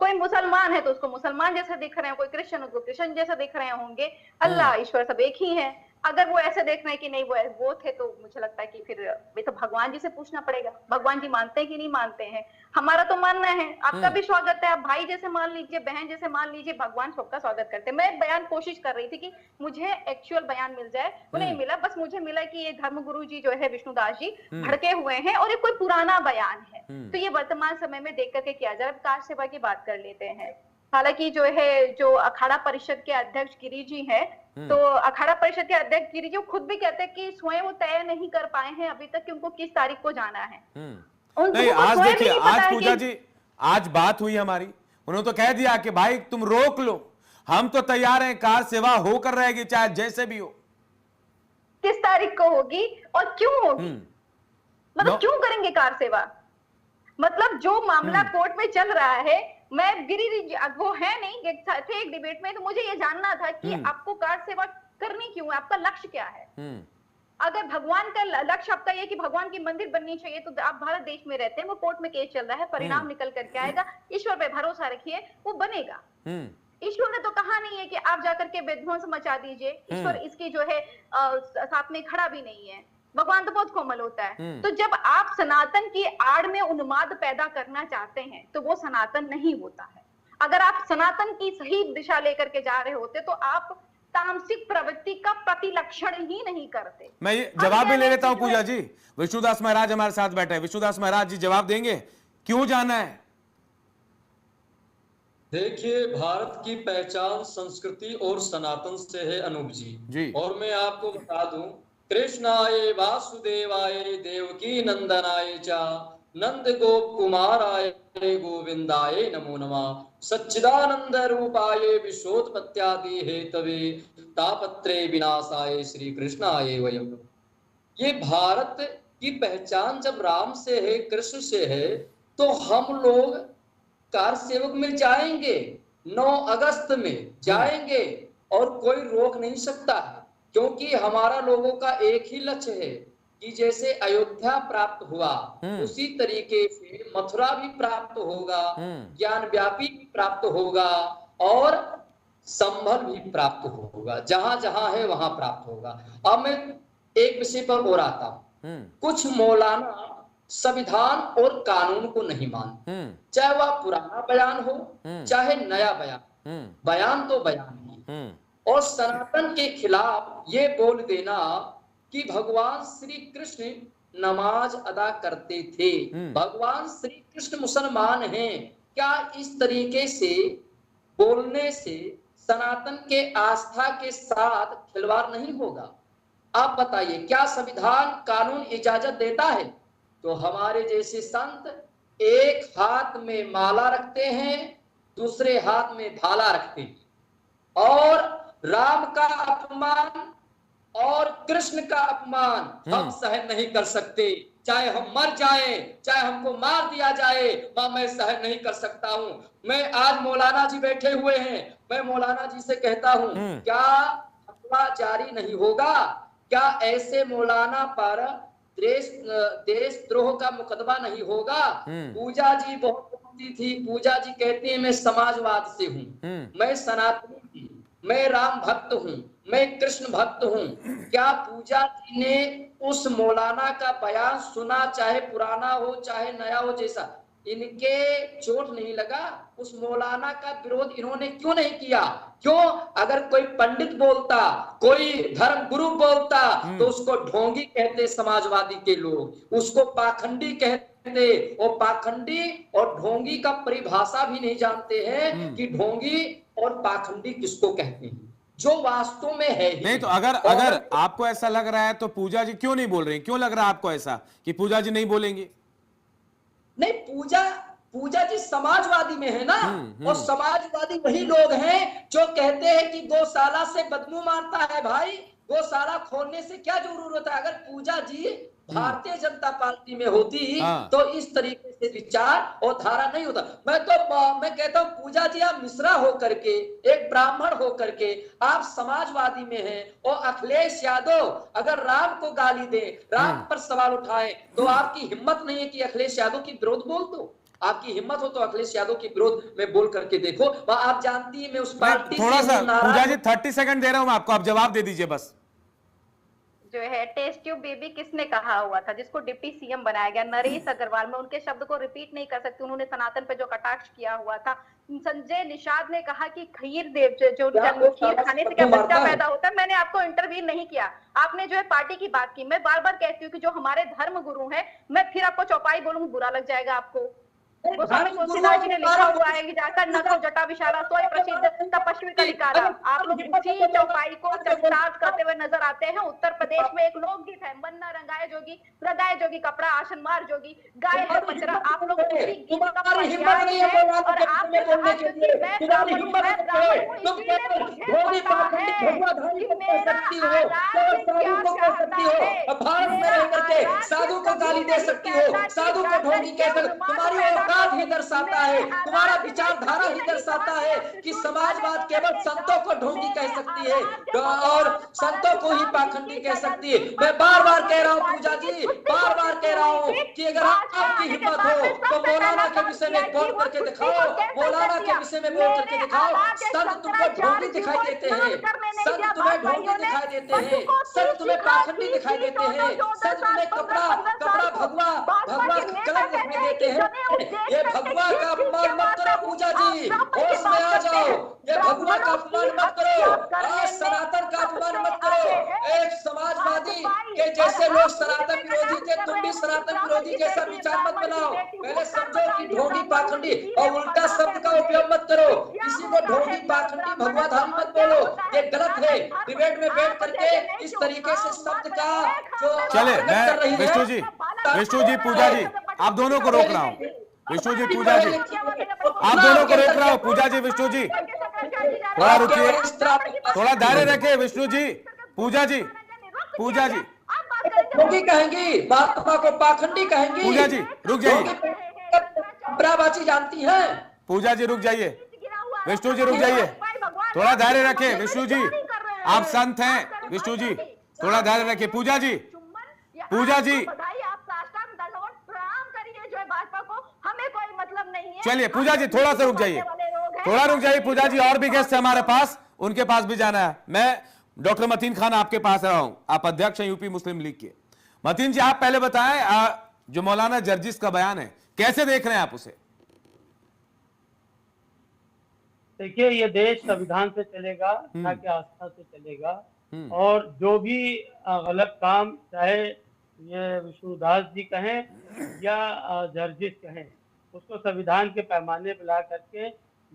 कोई मुसलमान है तो उसको मुसलमान जैसा दिख रहे हैं, कोई क्रिश्चियन उसको क्रिश्चियन जैसा दिख रहे होंगे। अल्लाह ईश्वर सब एक ही है। अगर वो ऐसे देख रहे हैं कि नहीं वो थे, तो मुझे लगता है कि फिर ये तो भगवान जी से पूछना पड़ेगा, भगवान जी मानते हैं कि नहीं मानते हैं। हमारा तो मानना है, आपका भी स्वागत है, आप भाई जैसे मान लीजिए, बहन जैसे मान लीजिए, भगवान सबका स्वागत करते हैं। मैं बयान कोशिश कर रही थी कि मुझे एक्चुअल बयान मिल जाए, वो नहीं मिला। बस मुझे मिला कि ये धर्मगुरु जी जो है विष्णुदास जी भड़के हुए हैं और ये कोई पुराना बयान है, तो ये वर्तमान समय में देख करके किया जाए। कार सेवा की बात कर लेते हैं। हालांकि जो है, जो अखाड़ा परिषद के अध्यक्ष गिरी जी हैं, तो अखाड़ा परिषद के अध्यक्ष गिरी जी खुद भी कहते हैं कि स्वयं वो तय नहीं कर पाए हैं अभी तक कि उनको किस तारीख को जाना है। नहीं, आज देखिए, आज पूजा जी, आज बात हुई हमारी, उन्होंने तो कह दिया कि भाई तुम रोक लो, हम तो तैयार हैं, कार सेवा होकर रहेगी चाहे जैसे भी हो। किस तारीख को होगी और क्यों होगी? मतलब क्यों करेंगे कार सेवा? मतलब जो मामला कोर्ट में चल रहा है, मैं गिरी वो है नहीं थे एक डिबेट में, तो मुझे ये जानना था कि आपको कार सेवा करनी क्यों है, आपका लक्ष्य क्या है? अगर भगवान का लक्ष्य आपका ये कि भगवान की मंदिर बननी चाहिए, तो आप भारत देश में रहते हैं, वो कोर्ट में केस चल रहा है, परिणाम निकल करके आएगा, ईश्वर पे भरोसा रखिए, वो बनेगा। ईश्वर ने तो कहा नहीं है कि आप जाकर के विध्वंस मचा दीजिए, ईश्वर इसकी जो है साथ में खड़ा भी नहीं है। भगवान तो बहुत कोमल होता है। तो जब आप सनातन की आड़ में उन्माद पैदा करना चाहते हैं तो वो सनातन नहीं होता है। अगर आप सनातन की सही दिशा लेकर के जा रहे होते तो आप तामसिक प्रवृत्ति का प्रतिलक्षण ही नहीं करते। मैं ये जवाब भी ले लेता हूं पूजा जी। विष्णुदास महाराज हमारे साथ बैठे हैं। विष्णुदास महाराज जी जवाब देंगे, क्यों जाना है? देखिए, भारत की पहचान संस्कृति और सनातन से है अनूप जी। और मैं आपको बता दूं, कृष्णाय वासुदेवाय देवकी नंदनाय चा नंद गोप कुमाराय गोविंदाय नमो नमः सच्चिदानंद रूपाय विश्वोत्पत्त्यादि हेतवे तापत्रे विनाशाय श्री कृष्णाय वयम्। ये भारत की पहचान जब राम से है, कृष्ण से है, तो हम लोग कार सेवक में जाएंगे, 9 अगस्त में जाएंगे और कोई रोक नहीं सकता है, क्योंकि हमारा लोगों का एक ही लक्ष्य है कि जैसे अयोध्या प्राप्त हुआ उसी तरीके से मथुरा भी प्राप्त होगा, ज्ञान व्यापी भी प्राप्त होगा और संभल भी प्राप्त होगा। जहां जहां है वहां प्राप्त होगा। अब मैं एक विषय पर और आता हूं। कुछ मौलाना संविधान और कानून को नहीं मानते, चाहे वह पुराना बयान हो चाहे नया बयान, बयान तो बयान ही। और सनातन के खिलाफ ये बोल देना कि भगवान श्री कृष्ण नमाज अदा करते थे, भगवान श्री कृष्ण मुसलमान हैं, क्या इस तरीके से बोलने से सनातन के आस्था के साथ खिलवाड़ नहीं होगा? आप बताइए, क्या संविधान कानून इजाजत देता है? तो हमारे जैसे संत एक हाथ में माला रखते हैं, दूसरे हाथ में भाला रखते हैं, और राम का अपमान और कृष्ण का अपमान हम सहन नहीं कर सकते। चाहे हम मर जाए, चाहे हमको मार दिया जाए, मैं सहन नहीं कर सकता हूं। मैं आज मौलाना जी बैठे हुए हैं, मैं मौलाना जी से कहता हूं, क्या फतवा जारी नहीं होगा? क्या ऐसे मौलाना पर देशद्रोह का मुकदमा नहीं होगा? पूजा जी बहुत बोलती थी, पूजा जी कहती है मैं समाजवाद से हूं, मैं सनातनी हूं, मैं राम भक्त हूं, मैं कृष्ण भक्त हूं। क्या पूजा जी ने उस मौलाना का बयान सुना, चाहे पुराना हो चाहे नया हो, जैसा इनके चोट नहीं लगा? उस मौलाना का विरोध इन्होंने क्यों नहीं किया? क्यों? अगर कोई पंडित बोलता, कोई धर्म गुरु बोलता तो उसको ढोंगी कहते समाजवादी के लोग, उसको पाखंडी कहते। और पाखंडी और ढोंगी का परिभाषा भी नहीं जानते हैं कि ढोंगी और पाखंडी किसको कहते हैं, जो वास्तव में है ही नहीं। तो अगर आपको ऐसा लग रहा है तो पूजा जी क्यों नहीं बोल रही? क्यों लग रहा है आपको ऐसा कि पूजा जी नहीं बोलेंगी? नहीं, पूजा जी समाजवादी में है ना। और समाजवादी वही लोग हैं जो कहते हैं कि गौशाला से बदबू मारता है। भाई, गौशाला खोलने से क्या जरूरत है? अगर पूजा जी भारतीय जनता पार्टी में होती तो इस तरीके से विचार और धारा नहीं होता। मैं कहता हूं पूजा जी, आप मिश्रा होकर के, एक ब्राह्मण होकर के आप समाजवादी में हैं, और अखिलेश यादव अगर राम को गाली दे, राम पर सवाल उठाए, तो आपकी हिम्मत नहीं है कि अखिलेश यादव की विरोध बोल दो? आपकी हिम्मत हो तो अखिलेश यादव के विरोध में बोल करके देखो। आप जानती है मैं उस पार्टी थोड़ा सा पूजा जी 30 सेकंड दे रहा हूं आपको, आप जवाब दे दीजिए बस। जो है टेस्ट ट्यूब बेबी किसने कहा हुआ था, जिसको डिप्टी सीएम बनाया गया? नरेश अग्रवाल। मैं उनके शब्द को रिपीट नहीं कर सकती, उन्होंने सनातन पे जो कटाक्ष किया हुआ था। संजय निषाद ने कहा कि खीर देव जो खीर खाने से क्या बच्चा पैदा होता है। मैंने आपको इंटरव्यू नहीं किया, आपने जो है पार्टी की बात की। मैं बार बार कहती हूँ कि जो हमारे धर्म गुरु हैं, मैं फिर आपको चौपाई बोलूंगी, बुरा लग जाएगा आपको। गोस्वामी तुलसीदास जी ने लिखा हुआ है कि जाकर नखो जटा विशाला सोई प्रसिद्ध तपस्वी का निकाला। आप लोग उसी चौपाई को चरितार्थ करते हुए नजर आते हैं। उत्तर प्रदेश में एक लोकगीत है, मन्ना रंगाए जोगी, रंगाए जोगी कपड़ा, आसन मार जोगी, गाय है पचरा। आप लोग उसी गीत का पर्याय है। और आपने कहा कि मैं ब्राह्मण हूं, मैं ब्राह्मण हूं, इसीलिए मुझे पता है कि मेरा आराध्य क्या चाहता है। भारत में रह करके साधु को गाली दे सकती हो, साधु को ढोंगी कहकर तुम्हारी औकात ही दर्शाता है, तुम्हारा विचारधारा ही दर्शाता है कि समाजवाद केवल संतों को ढोंगी कह सकती है और संतों को ही पाखंडी कह सकती है। मैं बार बार कह रहा हूँ पूजा जी, बार बार कह रहा हूँ कि अगर आपकी हिम्मत हो तो मौलाना के विषय में बोल करके दिखाओ, मौलाना के विषय में बोल करके दिखाओ। संत तुमको ढोंगी दिखाई देते हैं, संत तुम्हें ढोंगी दिखाई देते हैं, संत तुम्हें पाखंडी दिखाई देते हैं, संत तुम्हें कपड़ा भगवा कलर दिखाई देते हैं। ये भगवा का अपमान मत करो पूजा जी, होश में आ जाओ। ये भगवा का अपमान मत करो, आज सनातन का अपमान मत करो। एक समाजवादी के जैसे लोग सनातन विरोधी थे, तुम भी सनातन विरोधी जैसा विचार मत बनाओ। पहले समझो कि ढोंगी पाखंडी और उल्टा शब्द का उपयोग मत करो। किसी को ढोंगी पाखंडी भगवाधारी मत बोलो, ये गलत है। डिबेट में बैठ करके इस तरीके से शब्द का जो चले, मैं विष्णु जी पूजा जी आप दोनों को रोक रहा हूँ। विष्णु जी पूजा जी आप दोनों को रोक रहा हूँ। पूजा जी विष्णु जी थोड़ा रुकिए, थोड़ा धैर्य रखे। विष्णु जी पूजा जी ढोंगी कहेंगी, महात्मा को पाखंडी कहेंगी। पूजा जी रुक जाइए, बराबाची जानती है। पूजा जी रुक जाइए, विष्णु जी रुक जाइए, थोड़ा धैर्य रखे। विष्णु जी आप संत हैं, विष्णु जी थोड़ा धैर्य रखिए। पूजा जी चलिए पूजा जी थोड़ा सा रुक जाइए, पूजा जी। और भी गेस्ट है हमारे पास, उनके पास भी जाना है। मैं डॉक्टर मतीन खान आपके पास रहा हूं, आप अध्यक्ष हैं यूपी मुस्लिम लीग के। मतीन जी आप पहले बताएं, जो मौलाना जर्जिस का बयान है कैसे देख रहे हैं आप उसे? देखिए, ये देश संविधान से चलेगा ना कि आस्था से चलेगा। और जो भी गलत काम, चाहे ये विष्णुदास जी कहें या जर्जिस कहें, उसको संविधान के पैमाने पर ला करके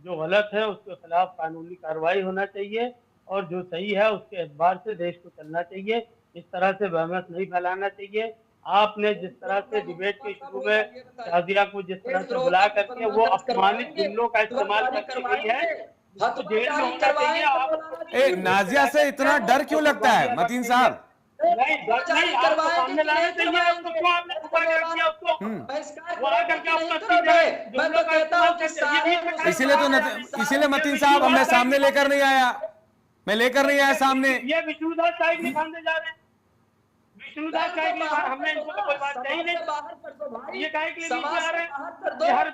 जो गलत है उसके खिलाफ कानूनी कार्रवाई होना चाहिए और जो सही है उसके एतबार से देश को चलना चाहिए। इस तरह से बहमत नहीं फैलाना चाहिए। आपने जिस तरह से डिबेट के शुरू में शाजिया को जिस तरह से बुला करके वो अपमानित जुमलों का इस्तेमाल करती गई है, तो जेल में होना चाहिए। आप नाजिया से इतना डर क्यों लगता है मतीन साहब? नहीं, आपको सामने लाना चाहिए। उसको क्यों आपने छुपा कर दिया? उसको वो आकर के इसीलिए मतीन साहब मैं सामने लेकर नहीं आया, सामने। ये विष्णुदास साहिब नहीं खाने जा रहे हैं, विष्णुदास साहिब हमने इनको तो कोई बात कही नहीं। ये काहे के लिए नहीं जा रहे हैं?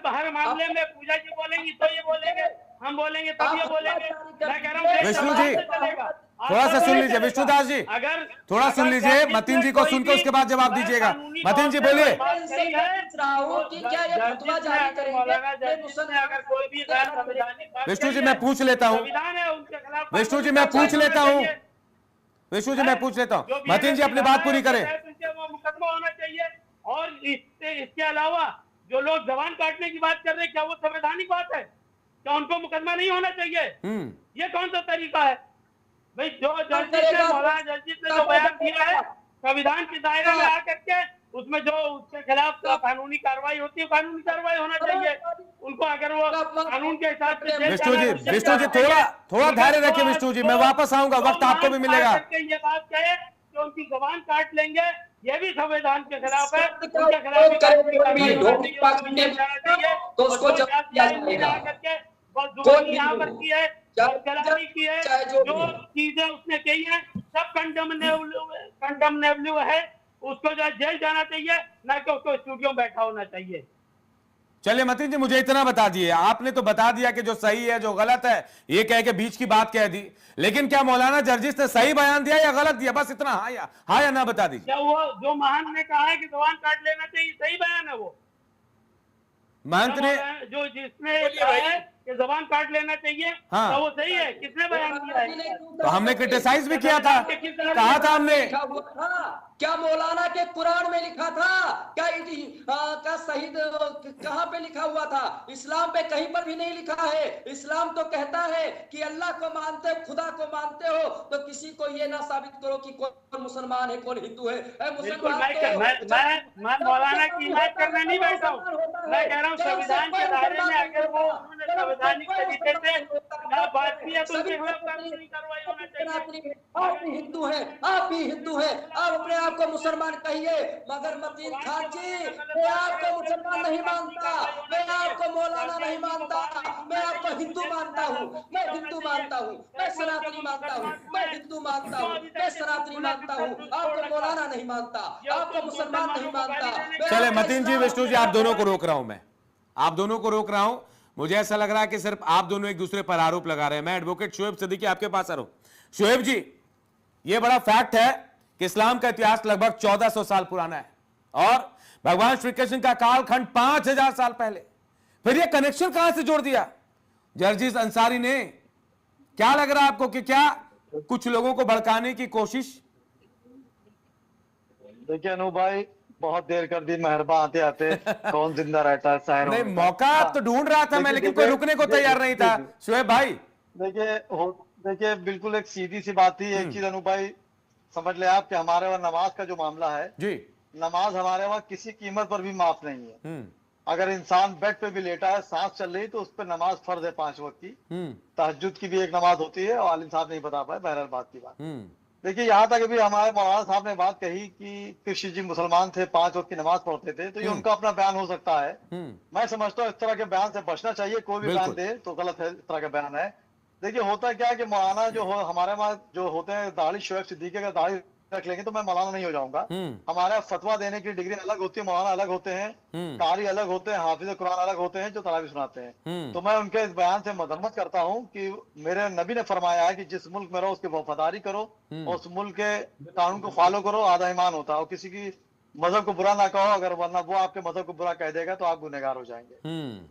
हर मामले में पूजा जी बोलेंगी तो ये बोलेंगे, हम बोलेंगे तब ये बोलेंगे। मैं कह रहा हूँ विष्णु जी थोड़ा सा सुन लीजिए, विष्णुदास जी अगर थोड़ा सुन लीजिए, मतीन जी को सुनकर उसके बाद जवाब दीजिएगा। मतीन जी बोलिए। विष्णु जी मैं पूछ लेता हूँ, मतीन जी अपनी बात पूरी करें। वो मुकदमा होना चाहिए। और इसके अलावा जो लोग जवान काटने की बात कर रहे हैं, क्या वो संवैधानिक बात है? क्या उनको मुकदमा नहीं होना चाहिए? ये कौन सा तरीका है भाई? जो मौलाना जर्जिस ने जो बयान दिया है संविधान के दायरे में आकर के, उसमें जो उसके खिलाफ कानूनी कार्रवाई होती है, कानूनी कार्रवाई होना चाहिए उनको। अगर वो कानून के हिसाब से विष्णु जी थोड़ा धैर्य रखिए। विष्णु जी मैं वापस आऊंगा, वक्त आपको भी मिलेगा। ये बात कहे कि उनकी जबान काट लेंगे, ये भी संविधान के खिलाफ है। उनके खिलाफ यहाँ पर की है, जलानी की है, जो चीजें उसने कही है सब कंडमनेबल है। उसको जो जेल जाना चाहिए, ना कि उसको स्टूडियो में बैठा होना चाहिए। चलिए मतीन जी मुझे इतना बता दिए, आपने तो बता दिया कि जो सही है जो गलत है ये कह के बीच की बात कह दी, लेकिन क्या मौलाना जर्जिस ने सही बयान दिया या गलत दिया? बस इतना हाँ या ना बता दीजिए। क्या वो जो महंत ने कहा है कि जबान काट लेना चाहिए, सही बयान है? वो महंत ने जो जिसने कहा है कि जबान काट लेना चाहिए, हाँ, तो वो सही है? किसने बयान दिया है? तो हमने क्रिटिसाइज भी किया था, कहा था हमने। क्या मौलाना के कुरान में लिखा था? क्या शहीद कहाँ पे लिखा हुआ था? इस्लाम पे कहीं पर भी नहीं लिखा है। इस्लाम तो कहता है कि अल्लाह को मानते, खुदा को मानते हो तो किसी को ये ना साबित करो कि कौन मुसलमान है कौन हिंदू है। मैं मौलाना की बात करने नहीं बैठा हूँ, मैं कह रहा हूँ संविधान के दायरे में अगर वो संवैधानिक तरीके से बात की दिया तो सभी उनके खिलाफ कानूनी कार्रवाई होना चाहिए। आप भी हिंदू हैं, आप भी हिंदू हैं, आप अपने आप को मुसलमान कहिए, मगर मतीन खान जी मैं आपको मुसलमान नहीं मानता, मैं आपको मौलाना नहीं मानता, मैं आपको हिंदू मानता हूँ, मैं हिंदू मानता हूँ, मैं सनातनी मानता हूँ, मैं हिंदू मानता हूँ, मैं सनातनी मानता हूँ, आपको मौलाना नहीं मानता, आपको मुसलमान नहीं मानता। चले मतीन जी, विष्णु जी, आप दोनों को रोक रहा हूं, मैं आप दोनों को रोक रहा हूं। मुझे ऐसा लग रहा है कि सिर्फ आप दोनों एक दूसरे पर आरोप लगा रहे हैं। मैं एडवोकेट शोएब सिद्दीकी आपके पास आ रहा हूं। शोएब जी, यह बड़ा फैक्ट है कि इस्लाम का इतिहास लगभग 1400 साल पुराना है और भगवान श्री कृष्ण का कालखंड 5000 साल पहले। फिर यह कनेक्शन कहां से जोड़ दिया जर्जिस अंसारी ने? क्या लग रहा है आपको कि क्या कुछ लोगों को भड़काने की कोशिश? देखिए अनूप भाई, बहुत देर कर दी, मेहरबान आते आते कौन जिंदा रहता है शहरों नहीं, में। मौका तो ढूंढ रहा था मैं, लेकिन कोई रुकने को तैयार नहीं था। शोएब भाई देखिए बिल्कुल एक सीधी सी बात थी। एक चीज अनूप भाई समझ ले आप कि हमारे वहाँ नमाज का जो मामला है जी, नमाज हमारे वहाँ किसी कीमत पर भी माफ नहीं है। अगर इंसान बेड पे भी लेटा है, सांस चल रही, तो उस पर नमाज फर्ज है 5 वक्त की। तहज्जुद की भी एक नमाज होती है और आलिम साहब नहीं बता पाए, बहरहाल बात की बात। देखिए यहाँ तक अभी हमारे मौलाना साहब ने बात कही कि कृष्ण जी मुसलमान थे, 5 वक्त की नमाज पढ़ते थे, तो ये उनका अपना बयान हो सकता है। मैं समझता हूँ इस तरह के बयान से बचना चाहिए। कोई भी बयान दे तो गलत है, इस तरह का बयान है। देखिए होता क्या है कि मौलाना जो हमारे वहाँ जो होते हैं, दाढ़ी शोएब सिद्दीकी का दाढ़ी रख लेंगे तो मैं मौलाना नहीं हो जाऊंगा। हमारे फतवा देने की डिग्री अलग होती है, मौलाना अलग होते हैं, कारी अलग होते हैं, हाफिज कुरान अलग होते हैं जो तरावी सुनाते हैं। तो मैं उनके इस बयान से मजम्मत करता हूँ कि मेरे नबी ने फरमाया है कि जिस मुल्क में रहो उसकी वफादारी करो और उस मुल्क के कानून को फॉलो करो, आधा ईमान होता है। और किसी की मजहब को बुरा ना कहो, अगर वरना वो आपके मजहब को बुरा कह देगा तो आप गुनहगार हो जाएंगे।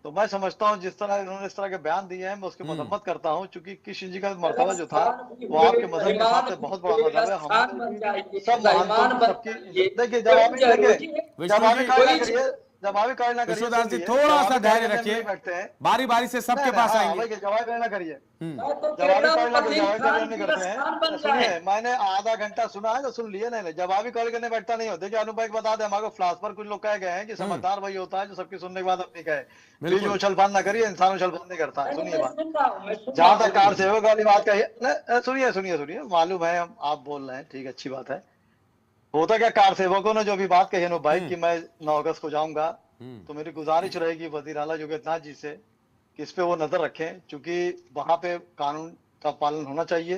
तो मैं समझता हूँ जिस तरह इन्होंने इस तरह के बयान दिए हैं मैं उसकी मजम्मत करता हूँ, क्योंकि कृष्ण जी का मर्तबा जो था वो आपके मजहब के हिसाब से बहुत बड़ा मजहब है। हमारे सब महानतों सबकी देखिए जवाबी कार्य ना करिए, विश्वदास जी थोड़ा सा धैर्य रखिए, बारी बारी से सबके पास आएंगे। जवाब करना करिए, जवाबी करते हैं। सुनिए, मैंने आधा घंटा सुना है तो सुन लिए। नहीं जवाबी कॉल करने बैठता नहीं हो। देखिए अनुभव बता दे, हमारे फ्लास पर कुछ लोग कह गए हैं कि समझदार वही होता है जो सबकी सुनने के बाद अपनी कहे। प्लीज उछल पान ना करिए, इंसान उछल पान नहीं करता है। सुनिए बात, जहाँ तक कार सेवक वाली बात कही, सुनिए मालूम है आप बोल रहे हैं, ठीक अच्छी बात है। होता क्या, कार सेवकों ने जो भी बात कही अनुभव भाई कि मैं 9 अगस्त को जाऊंगा, तो मेरी गुजारिश रहेगी वजीर आला योगेंद्रनाथ जी से कि इस पे वो नजर रखें, क्योंकि वहां पे कानून का पालन होना चाहिए।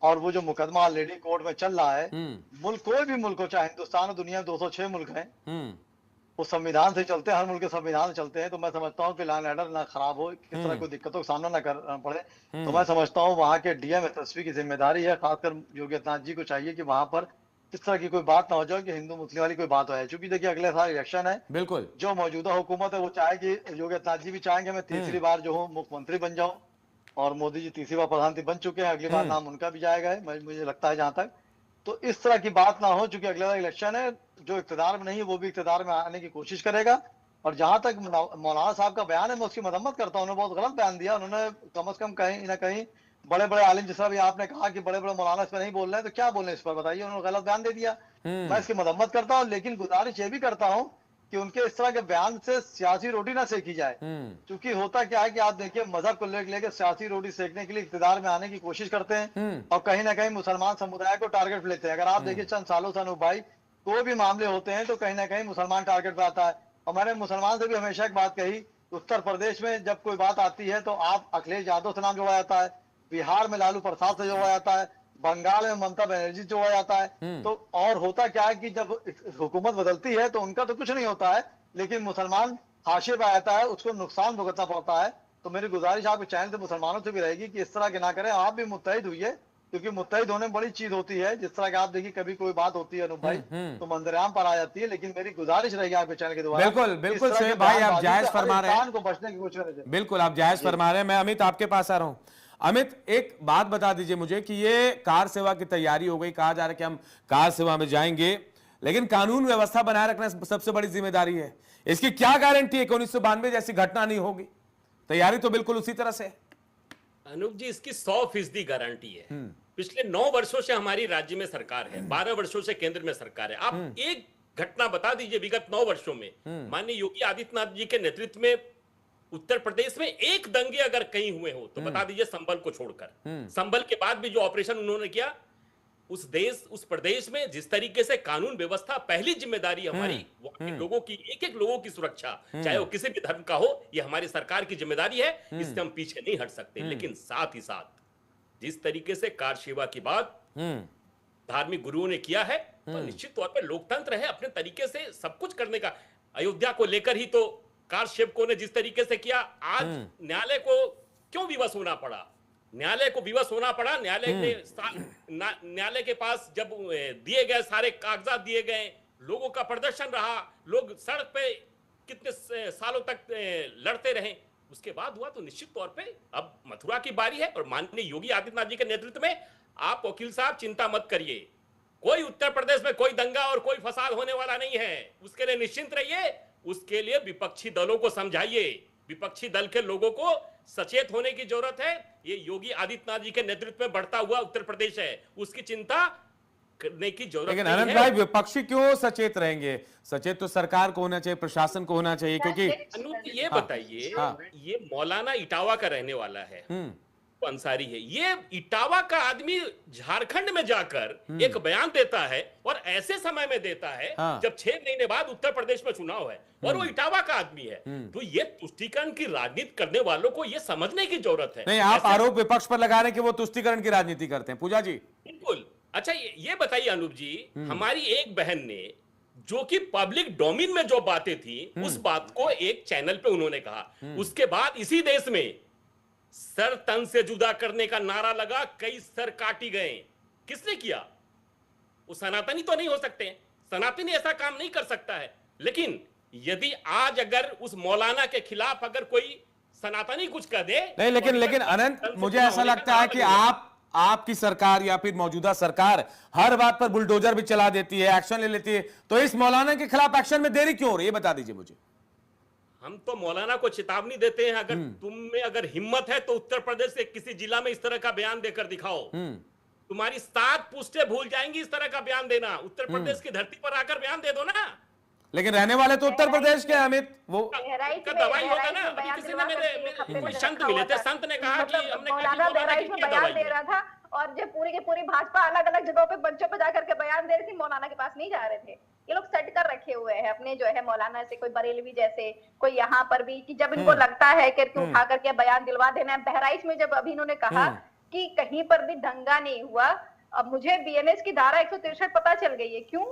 और वो जो मुकदमा ऑलरेडी कोर्ट में चल रहा है, मुल्क कोई भी मुल्क हो, चाहे हिंदुस्तान और दुनिया में 206 मुल्क हैं, वो संविधान से चलते हैं, हर मुल्क के संविधान से चलते हैं। तो मैं समझता हूँ कि लॉ एंड ऑर्डर ना खराब हो, किस तरह कोई दिक्कतों का सामना ना करना पड़े। तो मैं समझता हूँ वहाँ के डीएम एसएसपी की जिम्मेदारी है, खासकर योगेंद्रनाथ जी को चाहिए कि वहां पर इस तरह की कोई बात ना हो जाए कि हिंदू मुस्लिम वाली कोई बात हो जाए। क्योंकि देखिए अगले साल इलेक्शन है, बिल्कुल जो मौजूदा हुकूमत है वो चाहेगी, योगेंद्रनाथ जी भी चाहेंगे मैं तीसरी बार जो हूँ मुख्यमंत्री बन जाऊं, और मोदी जी तीसरी बार प्रधानमंत्री बन चुके हैं, अगली बार नाम उनका भी जाएगा मुझे लगता है जहां तक। तो इस तरह की बात ना हो, चूंकि अगले बार इलेक्शन है, जो इख्तिदार में नहीं है वो भी इख्तिदार में आने की कोशिश करेगा। और जहां तक मौलाना साहब का बयान है मैं उसकी मजम्मत करता हूँ। उन्होंने बहुत गलत बयान दिया। उन्होंने कम से कम कहीं ना कहीं बड़े बड़े आलिम, जिस तरह भी आपने कहा कि बड़े बड़े मौलाना इस पर नहीं बोल रहे हैं, तो क्या बोल रहे हैं इस पर बताइए। उन्होंने गलत बयान दे दिया, मैं इसकी मजम्मत करता हूँ, लेकिन गुजारिश ये भी करता हूँ कि उनके इस तरह के बयान से सियासी रोटी ना सेकी जाए। क्योंकि होता क्या है कि आप देखिए मजहब को लेकर सियासी रोटी सेकने के लिए इख्तिदार में आने की कोशिश करते हैं और कहीं ना कहीं मुसलमान समुदाय को टारगेट पे लेते हैं। अगर आप देखिए चंद सालों से अनूप भाई कोई भी मामले होते हैं तो कहीं ना कहीं मुसलमान टारगेट पे आता है। और मैंने मुसलमान से भी हमेशा एक बात कही, उत्तर प्रदेश में जब कोई बात आती है तो आप अखिलेश यादव से नाम जोड़ा जाता है, बिहार में लालू प्रसाद से जोड़ा जाता है, बंगाल में ममता बनर्जी जोड़ा जाता है। तो और होता क्या है कि जब हुकूमत बदलती है तो उनका तो कुछ नहीं होता है, लेकिन मुसलमान हाशिए पे आता है, उसको नुकसान भुगतना पड़ता है। तो मेरी गुजारिश आपके चैनल से मुसलमानों से भी रहेगी कि इस तरह के ना करें, आप भी मुत्तहिद हुई है, क्योंकि मुत्तहिद होने में बड़ी चीज होती है। जिस तरह की आप देखिए कभी कोई बात होती है अनूप भाई तो मंजरेआम पर आ जाती है, लेकिन मेरी गुजारिश रहेगी आपके चैनल के द्वारा। बिल्कुल बिल्कुल शोएब भाई, आप जायज फरमा रहे हैं, को बचने की कोशिश करें। बिल्कुल आप जायज फरमा रहे हैं। मैं अमित आपके पास आ रहा हूं। अमित, एक बात बता दीजिए मुझे कि ये कार सेवा की तैयारी हो गई, कहा जा रहा है कि हम कार सेवा में जाएंगे, लेकिन कानून व्यवस्था बनाए रखना सबसे बड़ी जिम्मेदारी है। इसकी क्या गारंटी है कि 1992 जैसी घटना नहीं होगी? तैयारी तो बिल्कुल उसी तरह से। अनूप जी, इसकी 100% गारंटी है। पिछले 9 वर्षों से हमारी राज्य में सरकार है, 12 वर्षों से केंद्र में सरकार है। आप एक घटना बता दीजिए विगत 9 वर्षों में माननीय योगी आदित्यनाथ जी के नेतृत्व में उत्तर प्रदेश में एक दंगे अगर कहीं हुए हो तो बता दीजिए, संभल को छोड़कर। संभल के बाद भी जो ऑपरेशन उन्होंने किया, उस प्रदेश में जिस तरीके से कानून व्यवस्था, पहली जिम्मेदारी हमारी वहां के लोगों की, एक एक लोगों की सुरक्षा, चाहे वो किसी भी धर्म का हो, ये हमारी सरकार की जिम्मेदारी है, इससे हम पीछे नहीं हट सकते। लेकिन साथ ही साथ जिस तरीके से कार सेवा की बात धार्मिक गुरुओं ने किया है, तो निश्चित तौर पर लोकतंत्र है, अपने तरीके से सब कुछ करने का। अयोध्या को लेकर ही तो कार सेवकों ने जिस तरीके से किया, आज न्यायालय को क्यों विवश होना पड़ा? न्यायालय को विवश होना पड़ा। न्यायालय के पास जब दिए गए सारे कागजात दिए गए, लोगों का प्रदर्शन रहा, लोग सड़क पे कितने सालों तक लड़ते रहे, उसके बाद हुआ। तो निश्चित तौर पे अब मथुरा की बारी है और माननीय योगी आदित्यनाथ जी के नेतृत्व में आप वकील साहब चिंता मत करिए, कोई उत्तर प्रदेश में कोई दंगा और कोई फसाद होने वाला नहीं है। उसके लिए निश्चिंत रहिए, उसके लिए विपक्षी दलों को समझाइए, विपक्षी दल के लोगों को सचेत होने की जरूरत है। ये योगी आदित्यनाथ जी के नेतृत्व में बढ़ता हुआ उत्तर प्रदेश है, उसकी चिंता करने की जरूरत नहीं है। लेकिन अनंत भाई, विपक्षी क्यों सचेत रहेंगे? सचेत तो सरकार को होना चाहिए, प्रशासन को होना चाहिए, क्योंकि अनूप ये बताइए, ये मौलाना इटावा का रहने वाला है, अंसारी है, ये इटावा का आदमी झारखंड में जाकर एक बयान देता है और ऐसे समय में देता है जब 6 महीने बाद उत्तर प्रदेश में चुनाव है और वो इटावा का आदमी है। तो ये तुष्टीकरण की राजनीति करने वालों को ये समझने की जरूरत है। नहीं, आप आरोप विपक्ष पर लगा रहे हैं कि वो तुष्टीकरण की राजनीति करते हैं। पूजा जी बिल्कुल। अच्छा ये बताइए अनूप जी, हमारी एक बहन ने जो कि पब्लिक डोमेन में जो बातें थी, उस बात को एक चैनल पे उन्होंने कहा, उसके बाद इसी देश में सर तन से जुदा करने का नारा लगा, कई सर काटी गए। किसने किया? वो सनातनी तो नहीं हो सकते, सनातनी ऐसा काम नहीं कर सकता है। लेकिन यदि आज अगर उस मौलाना के खिलाफ अगर कोई सनातनी कुछ कर दे, नहीं, लेकिन अनंत, मुझे ऐसा लगता है कि आपकी सरकार या फिर मौजूदा सरकार हर बात पर बुलडोजर भी चला देती है, एक्शन ले लेती है, तो इस मौलाना के खिलाफ एक्शन में देरी क्यों हो रही है, बता दीजिए मुझे। हम तो मौलाना को चेतावनी देते हैं, अगर तुम में अगर हिम्मत है तो उत्तर प्रदेश के किसी जिला में इस तरह का बयान देकर दिखाओ, तुम्हारी 7 पुश्तें भूल जाएंगी इस तरह का बयान देना। उत्तर प्रदेश की धरती पर आकर बयान दे दो ना। लेकिन रहने वाले तो उत्तर प्रदेश के अमित, वो का दवाई होगा ना। अभी किसी ने मेरे कोई संत मिले थे, संत ने कहा कि हमने बयान दे रहा था और जो पूरी की पूरी भाजपा अलग अलग जगहों पे मंचों पे जाकर के बयान दे रही थी, मौलाना के पास नहीं जा रहे थे। ये लोग सेट कर रखे हुए हैं अपने जो है मौलाना से, कोई बरेलवी जैसे, कोई यहाँ पर भी, कि जब इनको लगता है कि तू उठा करके बयान दिलवा देना है। बहराइच में जब अभी इन्होंने कहा कि कहीं पर भी दंगा नहीं हुआ, अब मुझे बीएनएस की धारा 163 पता चल गई है। क्यों?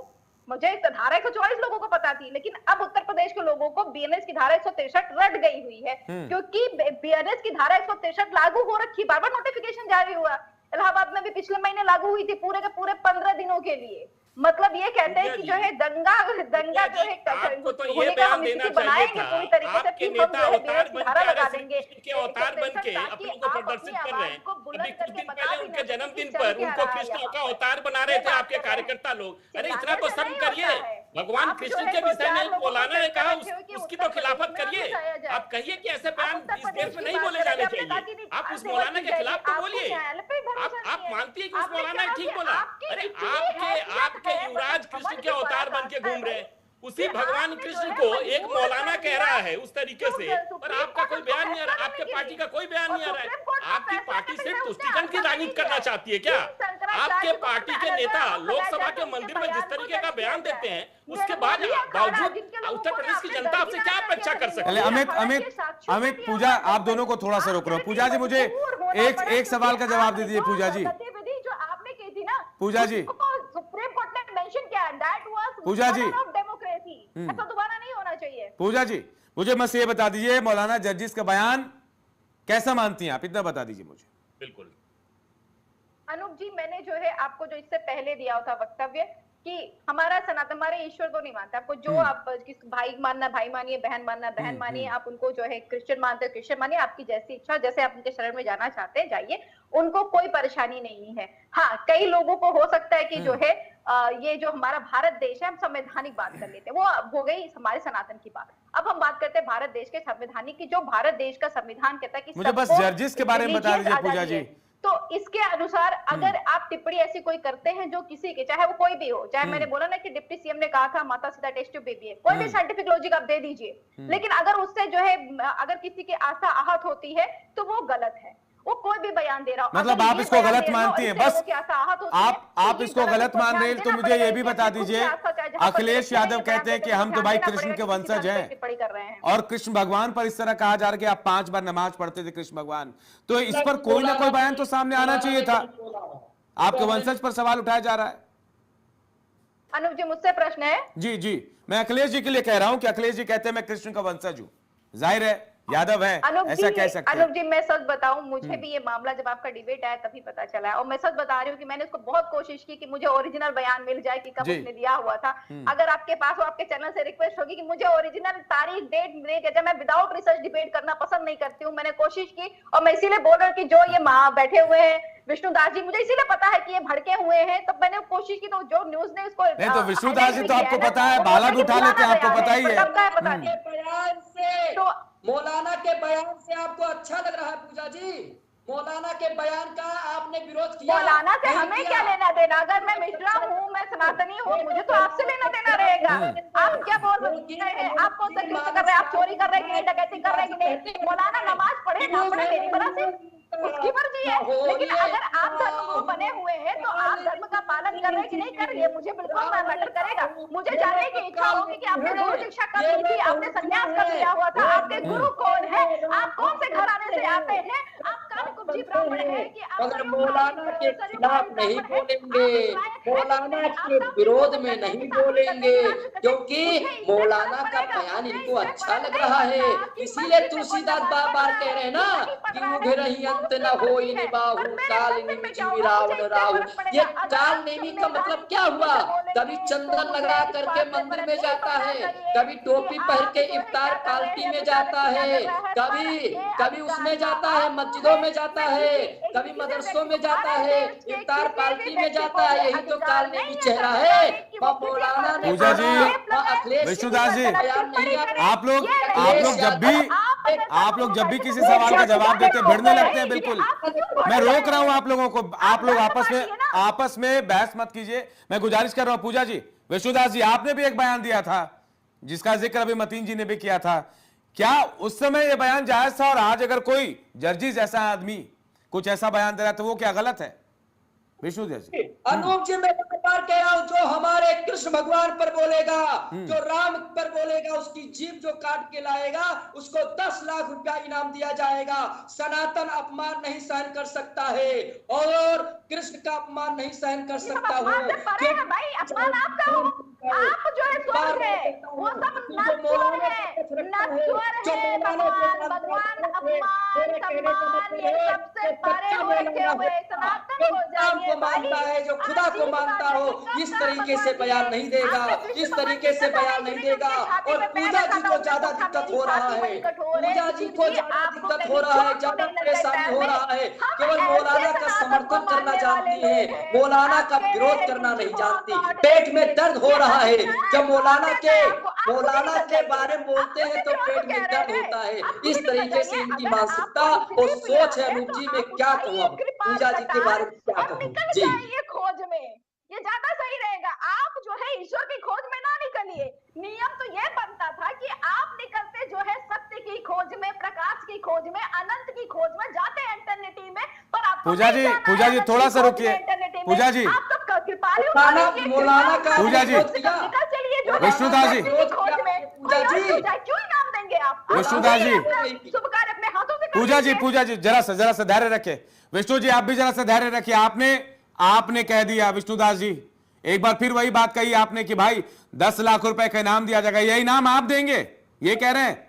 मुझे धारा 144 लोगों को पता थी, लेकिन अब उत्तर प्रदेश के लोगों को बीएनएस की धारा 163 रट गई हुई है, क्योंकि बीएनएस की धारा 163 लागू हो रखी, बार बार नोटिफिकेशन जारी हुआ। इलाहाबाद में भी पिछले महीने लागू हुई थी पूरे के पूरे 15 दिनों के लिए। मतलब ये कहते हैं कि जो है दंगा जो है आपको तो ये बयान देना चाहिए था, आपके नेता अवतार बन के अपने को प्रदर्शित कर रहे हैं। अभी कुछ दिन पहले उनके जन्मदिन पर उनको कृष्ण का अवतार बना रहे थे आपके कार्यकर्ता लोग। अरे इतना तो शर्म करिए, भगवान कृष्ण के विषय में मौलाना ने कहा, उसकी तो खिलाफत करिए। आप कहिए कि ऐसे बयान इस देश में नहीं बोले जाने चाहिए। आप उस मौलाना के खिलाफ तो बोलिए। आप मानती है कि उस मौलाना ने ठीक बोला? अरे आपके युवराज कृष्ण के अवतार बन के घूम रहे हैं, उसी भगवान कृष्ण को एक मौलाना कह रहा है उस तरीके से, पर आपका कोई बयान नहीं आ रहा, आपके पार्टी का कोई बयान नहीं आ रहा है। आपकी पार्टी सिर्फ तुष्टीकरण की राजनीति करना चाहती है क्या? आपके पार्टी के नेता लोकसभा के मंदिर में जिस तरीके का बयान देते हैं, उसके बाद बावजूद उत्तर प्रदेश की जनता आपसे क्या अपेक्षा कर सकती है? अमित, पूजा, आप दोनों को थोड़ा सा रोक रहा हूं। पूजा जी, मुझे एक सवाल का जवाब दे दीजिए। पूजा जी, पूजा जी, सुप्रीम कोर्ट ने मेंशन किया, that was Pooja ji, democracy, ऐसा दोबारा नहीं होना चाहिए। पूजा जी, मुझे बस ये बता दीजिए, मौलाना जर्जिस का बयान कैसा मानती हैं आप, इतना बता दीजिए मुझे। बिल्कुल अनूप जी, मैंने जो है आपको जो इससे पहले दिया था वक्तव्य कि हमारा सनातन, हमारे ईश्वर को नहीं मानते। आपको जो आप किस भाई मानना भाई मानिए, बहन मानना बहन मानिए, आप उनको जो है क्रिश्चियन मानते हो क्रिश्चियन मानिए, आपकी जैसी इच्छा, जैसे आप उनके शरण में जाना चाहते हैं जाइए, उनको कोई परेशानी नहीं है। हाँ, कई लोगों को हो सकता है कि जो है ये जो हमारा भारत देश है, हम संवैधानिक बात कर लेते हैं, वो हो गई हमारे सनातन की बात। अब हम बात करते हैं भारत देश के संविधानिक की, जो भारत देश का संविधान कहता है कि मुझे बस जर्जिस के बारे में बता दीजिए पूजा जी, तो इसके अनुसार अगर आप टिप्पणी ऐसी कोई करते हैं जो किसी के, चाहे वो कोई भी हो, चाहे मैंने बोला ना कि डिप्टी सीएम ने कहा था माता सीता टेस्ट ट्यूब बेबी है, कोई भी साइंटिफिक लॉजिक आप दे दीजिए, लेकिन अगर उससे जो है अगर किसी की आस्था आहत होती है तो वो गलत है। वो कोई भी बयान दे रहा हो, मतलब आप इसको गलत मानती हैं, बस आप इसको गलत मान रहे हैं, तो मुझे ये भी बता दीजिए, अखिलेश यादव कहते हैं कि हम तो भाई कृष्ण के वंशज हैं, और कृष्ण भगवान पर इस तरह कहा जा रहा है कि आप 5 बार नमाज पढ़ते थे कृष्ण भगवान, तो इस पर कोई ना कोई बयान तो सामने आना चाहिए था। आपके वंशज पर सवाल उठाया जा रहा है। अनुप जी, मुझसे प्रश्न है। जी जी, मैं अखिलेश जी के लिए कह रहा हूं कि अखिलेश जी कहते हैं मैं कृष्ण का वंशज हूं, जाहिर है यादव है, ऐसा कह सकते हैं। अनुप जी, मैं सच बताऊं, मुझे भी ये मामला जब आपका डिबेट आया तभी पता चला है, और मैं सच बता रही हूँ कि मैंने उसको बहुत कोशिश की कि मुझे ओरिजिनल बयान मिल जाए कि कब उसने दिया हुआ था। अगर आपके पास हो, आपके चैनल से रिक्वेस्ट होगी कि मुझे ओरिजिनल तारीख डेट मिले। मैं विदाउट रिसर्च डिबेट करना पसंद नहीं करती हूँ, मैंने कोशिश की, और मैं इसीलिए बोल रही हूँ कि जो ये बैठे हुए हैं विष्णुदास जी, मुझे इसीलिए पता है कि ये भड़के हुए हैं, तब मैंने कोशिश की, तो जो न्यूज ने उसको नहीं, तो विष्णुदास जी तो आपको पता है, बाला भी उठा लेते हैं, आपको पता ही है। तो मौलाना के बयान से आपको अच्छा लग रहा है पूजा जी? मौलाना के बयान का आपने विरोध किया? मौलाना से हमें क्या लेना देना? अगर मैं मिश्रा हूँ, मैं सनातनी हूँ, मुझे तो आपसे लेना देना रहेगा। आप क्या बोल रहे हैं? आप कौन सा युद्ध कर रहे हैं? आप चोरी कर रहे हैं कि डकैती कर रहे हैं कि नहीं? मौलाना नमाज पढ़े ना पढ़े मेरी बना से उसकी मर्जी है, लेकिन अगर आप धर्म गुरु बने हुए हैं तो आप धर्म का पालन कर रहे हैं कि नहीं कर रही है, मुझे बिल्कुल मैटर करेगा। मुझे जानने की इच्छा होगी कि आपने गुरु शिक्षा कर ली थी, आपने संन्यास कर लिया हुआ था, आपके गुरु कौन है, आप कौन से घराने से आते हैं, आप कालकुब्जी ब्राह्मण हैं कि मगर मौलाना के खिलाफ नहीं बोलेंगे, मौलाना के विरोध में नहीं बोलेंगे, क्योंकि मौलाना का बयान इनको अच्छा लग रहा है। इसीलिए तुलसीदास बार बार कह रहे हैं ना कि मुझे रही अंत न होई निबाहु काल निमि जीवी रावण राहु। ये काल नेमी का मतलब क्या हुआ? कभी चंदन लगा करके मंदिर में जाता है, कभी टोपी पहन के इफ्तार पार्टी में जाता है, कभी उसमें जाता है, मस्जिदों में जाता है, कभी मदरसों में जाता है, इफ्तार पार्टी में जाता है। यही तो काल नेमी चेहरा है। मौलाना ने पूजा जी, विष्णुदास जी, आप लोग जब भी किसी सवाल का जवाब देते भिड़ने लगते हैं। बिल्कुल, मैं रोक रहा हूं आप लोगों को, आप लोग आपस में बहस मत कीजिए, मैं गुजारिश कर रहा हूं। पूजा जी, विष्णुदास जी, आपने भी एक बयान दिया था जिसका जिक्र अभी मतीन जी ने भी किया था, क्या उस समय ये बयान जायज था? और आज अगर कोई जर्जिस जैसा आदमी कुछ ऐसा बयान दे रहा है तो वो क्या गलत है? विष्णुदास जी, अनूप जी, मैं बार कह रहा हूं, जो हमारे कृष्ण भगवान पर बोलेगा, जो राम पर बोलेगा, उसकी जीभ जो काट के लाएगा उसको 10 लाख रुपया इनाम दिया जाएगा। सनातन अपमान नहीं सहन कर सकता है और कृष्ण का अपमान नहीं सहन कर सकता हूँ। भाई अपमान आपका हो, आप जो है स्वर्ग है, वो सब नश्वर है, नश्वर है। भगवान अपमान सम्मान ये सबसे परे होते हुए सनातन हो जाइए। को मानता है, जो खुदा को मानता हो, इस तरीके से बयान नहीं देगा, इस तरीके से बयान नहीं देगा। और पूजा जी को ज्यादा दिक्कत हो रहा है, पूजा जी को ज्यादा दिक्कत हो रहा है, ज्यादा परेशानी हो रहा है। केवल मौलाना का समर्थन करना जानती है, मौलाना का विरोध करना नहीं जानती। पेट में दर्द हो रहा है, जब मौलाना के बारे में बोलते हैं तो पेट में दर्द होता है। इस तरीके से इनकी मानसिकता और सोच है। अनूप जी, मैं क्या कहूँ पूजा जी के बारे में, क्या कहूँ जी? ये खोज में ये ज्यादा सही रहेगा। आप जो है ईश्वर की खोज में ना निकलिए। नियम तो ये बनता था कि आप निकलते जो है सत्य की खोज में, प्रकाश की खोज में, अनंत की खोज में जाते हैं इंटरनेटी में। पर आप पूजा जी थोड़ा सा रुकिए। पूजा जी, आप तो कृपालु मौलाना का पूजा जी, निकल चलिए विष्णुदास जी, खोज में क्यों इनाम देंगे आप? विष्णुदास जी, शुभ कार्य अपने हाथों से पूजा जी जरा सा धैर्य रखे। विष्णु जी, आप भी जरा सा धैर्य रखिए। आपने कह दिया विष्णुदास जी, एक बार फिर वही बात कही आपने कि भाई 10 लाख रुपए का इनाम दिया जाएगा, यही इनाम आप देंगे, ये कह रहे हैं?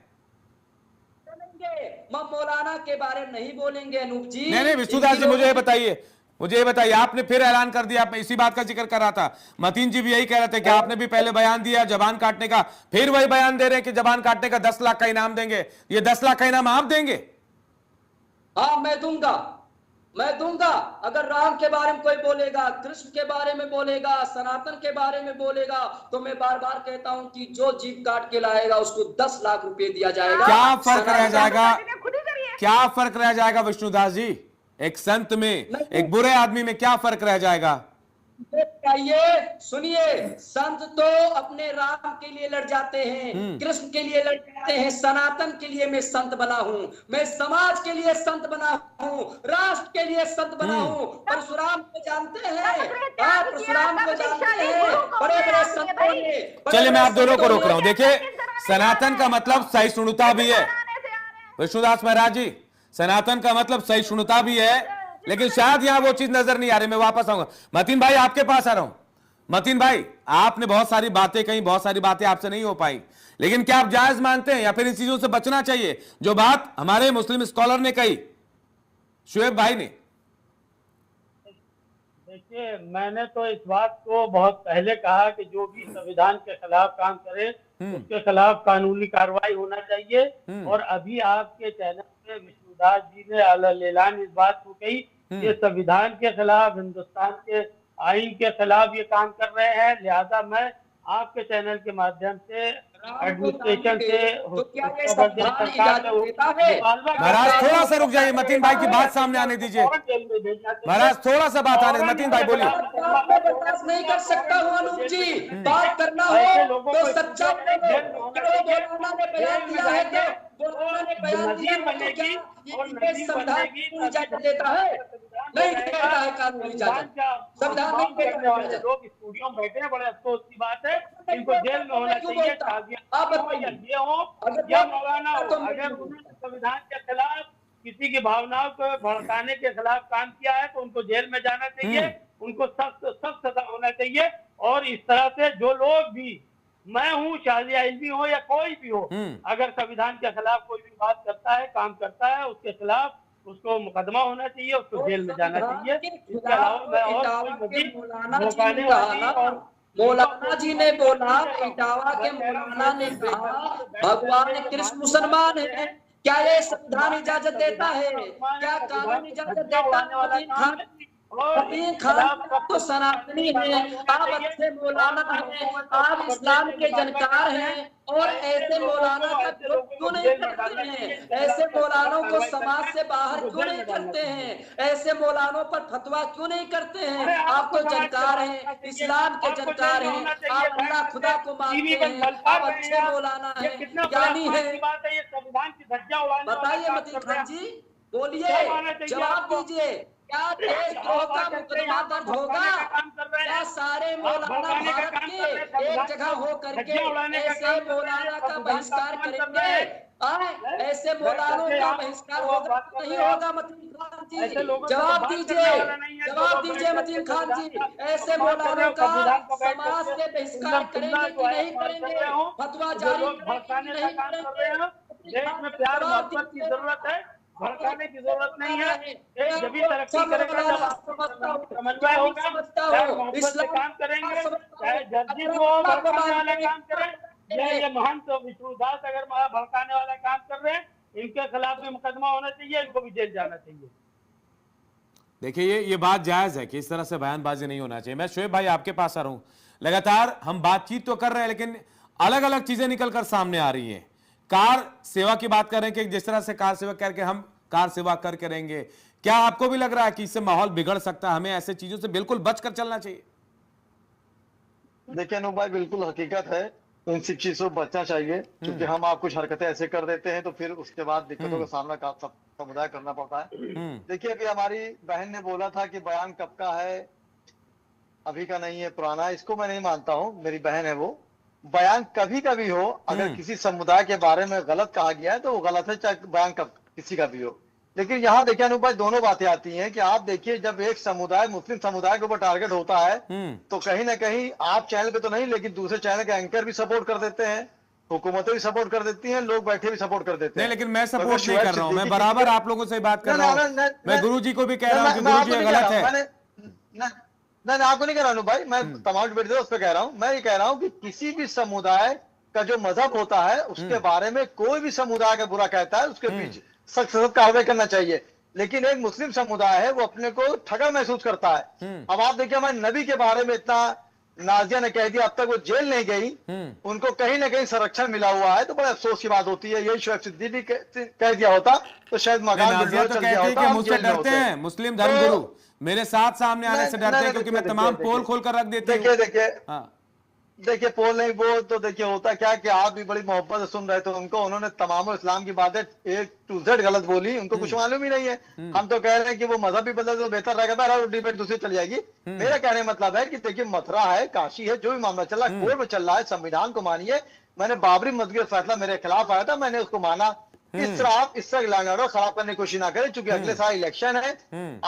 मौलाना के बारे में नहीं बोलेंगे अनूप जी। नहीं विष्णुदास जी, मुझे ये बताइए, आपने फिर ऐलान कर दिया, मैं इसी बात का जिक्र कर रहा था। मतीन जी भी यही कह रहे थे कि आपने भी पहले बयान दिया जबान काटने का, फिर वही बयान दे रहे हैं कि जबान काटने का 10 लाख का इनाम देंगे। ये 10 लाख का इनाम आप देंगे? हाँ, मैं दूंगा। अगर राम के बारे में कोई बोलेगा, कृष्ण के बारे में बोलेगा, सनातन के बारे में बोलेगा, तो मैं बार बार कहता हूं कि जो जीभ काट के लाएगा उसको 10 लाख रुपए दिया जाएगा। क्या फर्क रह जाएगा विष्णुदास जी? एक संत में, एक बुरे आदमी में क्या फर्क रह जाएगा? सुनिए, संत तो अपने राम के लिए लड़ जाते हैं, कृष्ण के लिए लड़ जाते हैं, सनातन के लिए मैं संत बना हूँ, मैं समाज के लिए संत बना हूँ, राष्ट्र के लिए संत बना हूँ। परशुराम को जानते हैं, परशुराम को जानते हैं, बड़े बड़े संतों ने। चलिए मैं आप दोनों को रोक रहा हूं। देखिए, सनातन का मतलब सहिष्णुता भी है विष्णुदास महाराज जी, सनातन का मतलब सहिष्णुता भी है, लेकिन शायद यहां वो चीज नजर नहीं आ रही। मैं वापस आऊंगा। मतीन भाई आपके पास आ रहा हूं। मतीन भाई, आपने बहुत सारी बातें कही, बहुत सारी बातें आपसे नहीं हो पाई, लेकिन क्या आप जायज मानते हैं या फिर इन चीजों से बचना चाहिए जो बात हमारे मुस्लिम स्कॉलर ने कही, शुएब भाई ने? देखिए, मैंने तो इस बात को बहुत पहले कहा कि जो भी संविधान के खिलाफ काम करे उसके खिलाफ कानूनी कार्रवाई होना चाहिए। और अभी आपके चैनल पे विष्णुदास जी ने अलग इस बात को कही कि संविधान के खिलाफ, हिंदुस्तान के आईन के खिलाफ ये काम कर रहे हैं। लिहाजा मैं आपके चैनल के माध्यम से एडमिनिस्ट्रेशन से महाराज थोड़ा सा रुक जाइए, मतीन भाई की बात सामने आने दीजिए। महाराज थोड़ा सा बात आने, मतीन भाई बोलिए। बर्दाश्त नहीं कर सकता हूँ अनूप जी, बात करना हो तो सच्चा मौलाना ने बयान दिया है कि मौलाना ने बयान दिया है कि संविधान की इजाजत देता है, नहीं देता है कानूनी इजाजत, संविधान नहीं देता है। लोग स्टूडियो में बैठे हैं, बड़े अफसोस की बात है, इनको जेल में होना चाहिए। आप बताइए, ये हो या मौलाना हो, अगर उन्होंने संविधान के खिलाफ किसी की भावनाओं को भड़काने के खिलाफ काम किया है तो उनको जेल में जाना चाहिए, उनको सख्त सजा होना चाहिए। और इस तरह से जो लोग भी, मैं हूँ, शाजिया इल्मी हो या कोई भी हो, अगर संविधान के खिलाफ कोई भी बात करता है, काम करता है, उसके खिलाफ उसको मुकदमा होना चाहिए, उसको जेल में जाना चाहिए। इसके अलावा मैं और मौलाना जी ने बोला, इटावा के मौलाना ने कहा भगवान कृष्ण मुसलमान है, क्या ये संविधान इजाजत देता है? क्या कानून इजाजत देता है? मतीन खान तो सनातनी है, आप अच्छे मौलाना हैं, आप इस्लाम के जानकार हैं, और ऐसे मौलाना का विरोध क्यों नहीं करते हैं? ऐसे मौलानों को समाज से बाहर क्यों नहीं करते हैं? ऐसे मौलानों पर फतवा क्यों नहीं करते हैं? आप तो जानकार हैं, इस्लाम के जानकार हैं, आप अल्लाह खुदा को मानते हैं, आप अच्छे मौलाना हैं, ज्ञानी हैं। बताइए मतीन खान जी, बोलिए, जवाब दीजिए, क्या देशद्रोह का मुकदमा दर्ज होगा? क्या सारे मौलाना भारत के एक जगह हो करके ऐसे मौलाना का बहिष्कार करेंगे? ऐसे मौलानों का बहिष्कार होगा नहीं होगा? मतीन खान जी जवाब दीजिए, जवाब दीजिए मतीन खान जी, ऐसे मौलानों का समाज से बहिष्कार करेंगे कि नहीं करेंगे? फतवा जारी करेंगे नहीं करेंगे? देश में प्यार मोहब्बत की जरूरत है, भड़काने की जरूरत नहीं है। जब भी तरक्की करेगा, समन्वय होगा, मोहब्बत से काम करेंगे, चाहे जर्जी को भड़काने वाला काम करें या ये महंत विष्णुदास अगर भड़काने वाला काम कर रहे हैं, इनके खिलाफ भी मुकदमा होना चाहिए, इनको भी जेल जाना चाहिए। देखिए, ये बात जायज है कि इस तरह से बयानबाजी नहीं होना चाहिए। मैं शुएब भाई आपके पास आ रहा हूं। लगातार हम बातचीत तो कर रहे हैं, लेकिन अलग अलग चीजें निकलकर सामने आ रही हैं। कार सेवा की बात करें कि जिस तरह से कार सेवा करके हम कार सेवा करके रहेंगे, क्या आपको भी लग रहा है कि इससे माहौल बिगड़ सकता है? हमें ऐसे चीजों से बिल्कुल बचकर चलना चाहिए। देखिए अनूप भाई, बिल्कुल हकीकत है, इन सब चीजों से बचना चाहिए, क्योंकि हम आप कुछ हरकतें ऐसे कर देते हैं तो फिर उसके बाद दिक्कतों का सामना समुदाय करना पड़ता है। देखिए, अभी हमारी बहन ने बोला था कि बयान कब का है, अभी का नहीं है, पुराना है। इसको मैं नहीं मानता हूँ, मेरी बहन है वो। बयान कभी कभी हो, अगर किसी समुदाय के बारे में गलत कहा गया है तो वो गलत है, चाहे बयान कब किसी का भी हो। लेकिन यहाँ देखिए अनूप भाई, दोनों बातें आती हैं कि आप देखिए, जब एक समुदाय मुस्लिम समुदाय के ऊपर टारगेट होता है तो कहीं ना कहीं आप चैनल पे तो नहीं, लेकिन दूसरे चैनल के एंकर भी सपोर्ट कर देते हैं, हुकूमतें भी सपोर्ट कर देती हैं, लोग बैठे भी सपोर्ट कर देते हैं। नहीं, लेकिन मैं सपोर्ट नहीं कर रहा हूँ, मैं बराबर आप लोगों से बात कर रहा हूँ। मैं गुरुजी को भी कह रहा हूँ कि गुरुजी गलत है। नहीं, आपको नहीं कह रहा हूँ भाई, मैं तमाम डिबेट उस पर कह रहा हूँ। मैं ये कह रहा हूँ कि किसी भी समुदाय का जो मजहब होता है उसके बारे में कोई भी समुदाय का बुरा कहता है, उसके बीच सख्त सख्त कार्रवाई करना चाहिए। लेकिन एक मुस्लिम समुदाय है, वो अपने को ठगा महसूस करता है। अब आप देखिए, हमारे नबी के बारे में इतना नाजिया ने कह दिया अब तक वो जेल नहीं गई, उनको कहीं ना कहीं संरक्षण मिला हुआ है, तो बड़े अफसोस की बात होती है। यही शुएब सिद्दीकी कह दिया होता तो शायद मकान नाजिया तो कहती है कि मुझसे डरते हैं मुस्लिम धर्मगुरु, मेरे साथ सामने आने से डरते हैं क्योंकि मैं तमाम पोल खोल कर रख देती हूँ। देखिए पोल नहीं, वो तो देखिए होता क्या कि आप भी बड़ी मोहब्बत से सुन रहे थे उनको, उन्होंने तमाम इस्लाम की बातें A to Z गलत बोली, उनको कुछ मालूम ही नहीं है। हम तो कह रहे हैं कि वो मजहब भी बदल तो बेहतर रहेगा, बहरहाल डिबेट दूसरी चल जाएगी। मेरा कहने का मतलब है कि देखिए मथुरा है, काशी है, जो भी मामला चल रहा है कोर्ट में चल रहा है, संविधान को मानिए। मैंने बाबरी मस्जिद का फैसला मेरे खिलाफ आया था, मैंने उसको माना। इस तरह आप इस तरह लॉ खराब करने की कोशिश ना करें, चूंकि अगले साल इलेक्शन है,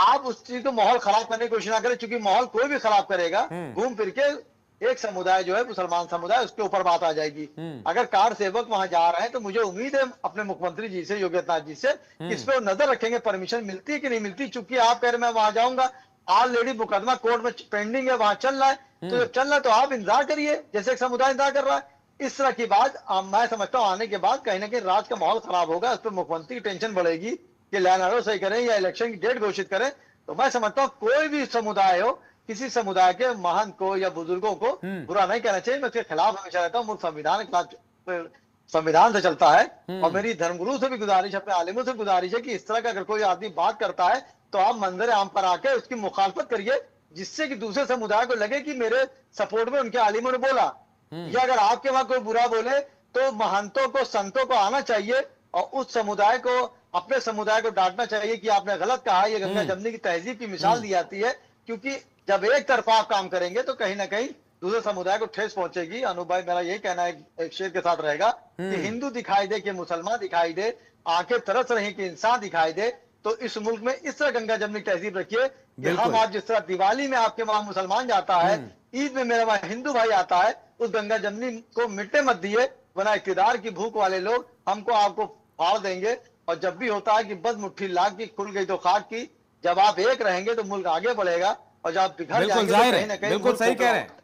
आप उस चीज को माहौल खराब करने की कोशिश ना करें, चूंकि माहौल कोई भी खराब करेगा घूम फिर के एक समुदाय जो है मुसलमान समुदाय, उसके ऊपर बात आ जाएगी। अगर कार सेवक वहां जा रहे हैं तो मुझे उम्मीद है अपने मुख्यमंत्री जी से, योगी आदित्यनाथ जी से, इस पे नजर रखेंगे परमिशन मिलती है कि नहीं मिलती। चूंकि आप कह रहे मैं वहां जाऊंगा, ऑलरेडी मुकदमा कोर्ट में पेंडिंग है, वहां चल रहा है, तो जब चल रहा है तो आप इंतजार करिए जैसे एक समुदाय इंतजार कर रहा है। इस तरह की बात मैं समझता हूँ आने के बाद कहीं ना कहीं राज्य का माहौल खराब होगा, उस पर मुख्यमंत्री की टेंशन बढ़ेगी कि लैंड ऑर्डर सही करें या इलेक्शन की डेट घोषित करें। तो मैं समझता हूँ कोई भी समुदाय हो, किसी समुदाय के महंत को या बुजुर्गों को बुरा नहीं कहना चाहिए। मैं उसके खिलाफ हमेशा रहता हूँ, मुल्क संविधान के खिलाफ संविधान से चलता है। और मेरी धर्मगुरु से भी गुजारिश, अपने आलिमों से गुजारिश है कि इस तरह का अगर कोई आदमी बात करता है तो आप मंजर आम पर आके उसकी मुखालफत करिए, जिससे कि दूसरे समुदाय को लगे कि मेरे सपोर्ट में उनके आलिमों ने बोला। या अगर आपके वहां कोई बुरा बोले तो महंतों को, संतों को आना चाहिए और उस समुदाय को, अपने समुदाय को डांटना चाहिए कि आपने गलत कहा। ये गंगा जमनी की तहजीब की मिसाल दी जाती है, क्योंकि जब एक तरफा आप काम करेंगे तो कहीं ना कहीं दूसरे समुदाय को ठेस पहुंचेगी। अनूप भाई, मेरा यही कहना है एक शेर के साथ रहेगा कि हिंदू दिखाई दे कि मुसलमान दिखाई दे, आंखें तरस रही कि इंसान दिखाई दे, तो इस मुल्क में इस तरह गंगा जमनी तहजीब रखिए कि हम आज जिस तरह दिवाली में आपके वहां मुसलमान जाता है, ईद में मेरा वहां हिंदू भाई आता है, उस गंगा जमनी को मिटने मत दिए, वरना इक़्तिदार की भूख वाले लोग हमको आपको फाड़ देंगे। और जब भी होता है कि बस मुट्ठी लाख की खुल गई तो खाक की, जब आप एक रहेंगे तो मुल्क आगे बढ़ेगा, और जब आप बिखर जाएंगे तो कहीं ना कहीं बिल्कुल सही कह रहे हैं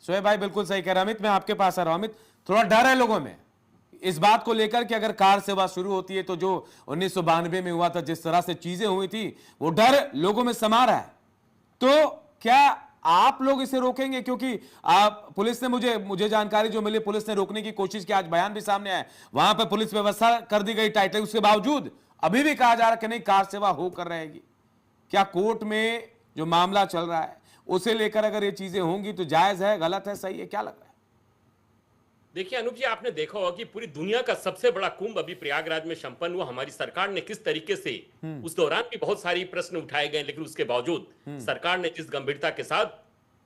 शोएब भाई, बिल्कुल सही कह रहे हैं। अमित, मैं आपके पास आ रहा हूं। अमित, थोड़ा डर है लोगों में इस बात को लेकर कि अगर कार सेवा शुरू होती है तो जो 1992 में हुआ था, जिस तरह से चीजें हुई थी, वो डर लोगों में समा रहा है। तो क्या आप लोग इसे रोकेंगे? क्योंकि आप पुलिस ने, मुझे जानकारी जो मिली, पुलिस ने रोकने की कोशिश की, आज बयान भी सामने आया, वहां पर पुलिस व्यवस्था कर दी गई टाइट, उसके बावजूद अभी भी कहा जा रहा है कि नहीं, कार सेवा होकर रहेगी। क्या कोर्ट में जो मामला चल रहा है उसे लेकर अगर ये चीजें होंगी तो जायज है, गलत है, सही है, क्या लग रहा है? देखिए अनूप जी, आपने देखा होगा कि पूरी दुनिया का सबसे बड़ा कुंभ अभी प्रयागराज में संपन्न हुआ। हमारी सरकार ने किस तरीके से, उस दौरान भी बहुत सारी प्रश्न उठाए गए, लेकिन उसके बावजूद सरकार ने जिस गंभीरता के साथ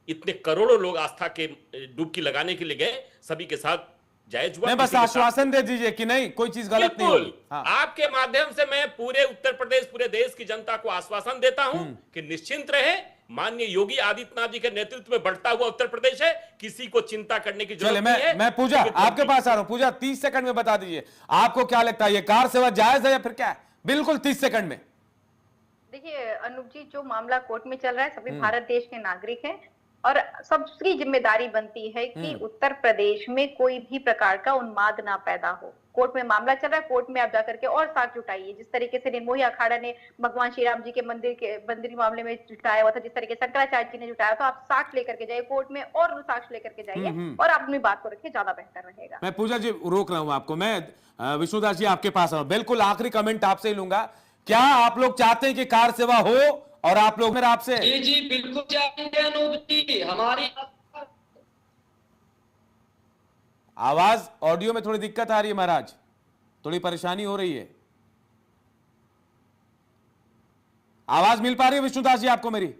इतने करोड़ों लोग आस्था के डुबकी लगाने के लिए गए, सभी के साथ जायज हुआ। मैं बस आश्वासन दे दीजिए कि नहीं, कोई चीज गलत नहीं होगी। हाँ। आपके माध्यम से मैं पूरे उत्तर प्रदेश, पूरे देश की जनता को आश्वासन देता हूं कि निश्चिंत रहे, माननीय योगी आदित्यनाथ जी के नेतृत्व में बढ़ता हुआ उत्तर प्रदेश है, किसी को चिंता करने की जरूरत नहीं है। मैं पूजा आपके पास आ रहा हूं। पूजा, 30 सेकंड में बता दीजिए, आपको क्या लगता है, ये कार सेवा जायज है या फिर क्या है? बिल्कुल 30 सेकंड में। देखिए अनूप जी, जो मामला कोर्ट में चल रहा है, सभी भारत देश के नागरिक हैं और सबकी जिम्मेदारी बनती है कि उत्तर प्रदेश में कोई भी प्रकार का उन्माद ना पैदा हो। कोर्ट में मामला चल रहा है, कोर्ट में आप जाकर के और साक्ष्य जुटाइए। जिस तरीके से निर्मोही अखाड़ा ने भगवान श्री राम जी के मंदिर मामले में जुटाया हुआ था, जिस तरीके से शंकराचार्य जी ने जुटाया, तो आप साक्ष्य लेकर के जाइए कोर्ट में, और साक्ष्य लेकर के जाइए और अपनी बात को रखिए, ज्यादा बेहतर रहेगा। मैं पूजा जी रोक रहा हूं आपको, मैं विष्णुदास जी आपके पास आ रहा हूं। बिल्कुल आखिरी कमेंट आपसे ही लूंगा, क्या आप लोग चाहते हैं कि कार सेवा हो? और आप लोग, मेरा आपसे जी बिल्कुल चाहेंगे अनूप जी। हमारी आवाज, ऑडियो में थोड़ी दिक्कत आ रही है महाराज, थोड़ी परेशानी हो रही है। आवाज मिल पा रही है विष्णुदास जी आपको मेरी?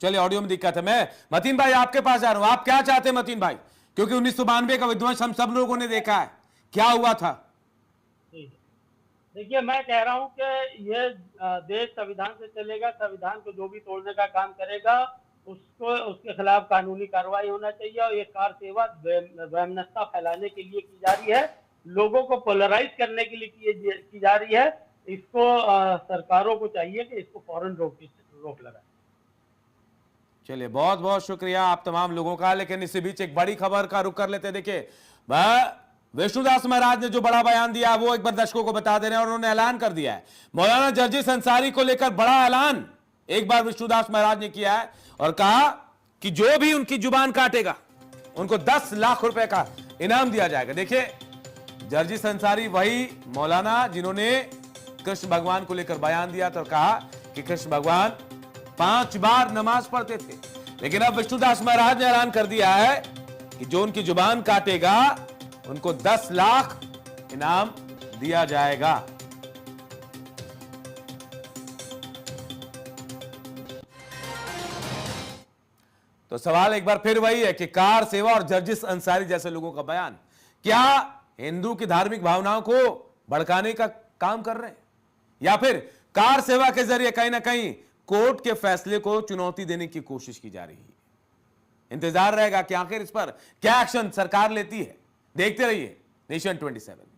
चलिए, ऑडियो में दिक्कत है। मैं मतीन भाई आपके पास आ रहा हूं, आप क्या चाहते हैं मतीन भाई? क्योंकि 1992 का विध्वंस हम सब लोगों ने देखा है, क्या हुआ था? देखिए, मैं कह रहा हूं कि ये देश संविधान से चलेगा, संविधान को जो भी तोड़ने का काम करेगा उसको, उसके खिलाफ कानूनी कार्रवाई होना चाहिए। और ये कार सेवा वैमनस्यता फैलाने के लिए की जा रही है, लोगों को पोलराइज करने के लिए की जा रही है। इसको सरकारों को चाहिए कि इसको फौरन रोक लगाए। चलिए, बहुत बहुत शुक्रिया आप तमाम लोगों का। लेकिन इसी बीच एक बड़ी खबर का रुख कर लेते हैं। देखिए, विष्णुदास महाराज ने जो बड़ा बयान दिया वो एक बार दर्शकों को बता दे रहे हैं, और उन्होंने ऐलान कर दिया है मौलाना जर्जिस अंसारी को लेकर बड़ा ऐलान एक बार विष्णुदास महाराज ने किया है और कहा कि जो भी उनकी जुबान काटेगा उनको 10 लाख रुपए का इनाम दिया जाएगा। देखिए, जर्जिस अंसारी वही मौलाना जिन्होंने कृष्ण भगवान को लेकर बयान दिया तो कहा कि कृष्ण भगवान 5 बार नमाज पढ़ते थे, लेकिन अब विष्णुदास महाराज ने ऐलान कर दिया है कि जो उनकी जुबान काटेगा उनको 10 लाख इनाम दिया जाएगा। तो सवाल एक बार फिर वही है कि कार सेवा और जर्जिस अंसारी जैसे लोगों का बयान क्या हिंदू की धार्मिक भावनाओं को भड़काने का काम कर रहे हैं, या फिर कार सेवा के जरिए कहीं ना कहीं कोर्ट के फैसले को चुनौती देने की कोशिश की जा रही है। इंतजार रहेगा कि आखिर इस पर क्या एक्शन सरकार लेती है। देखते रहिए नेशन 27।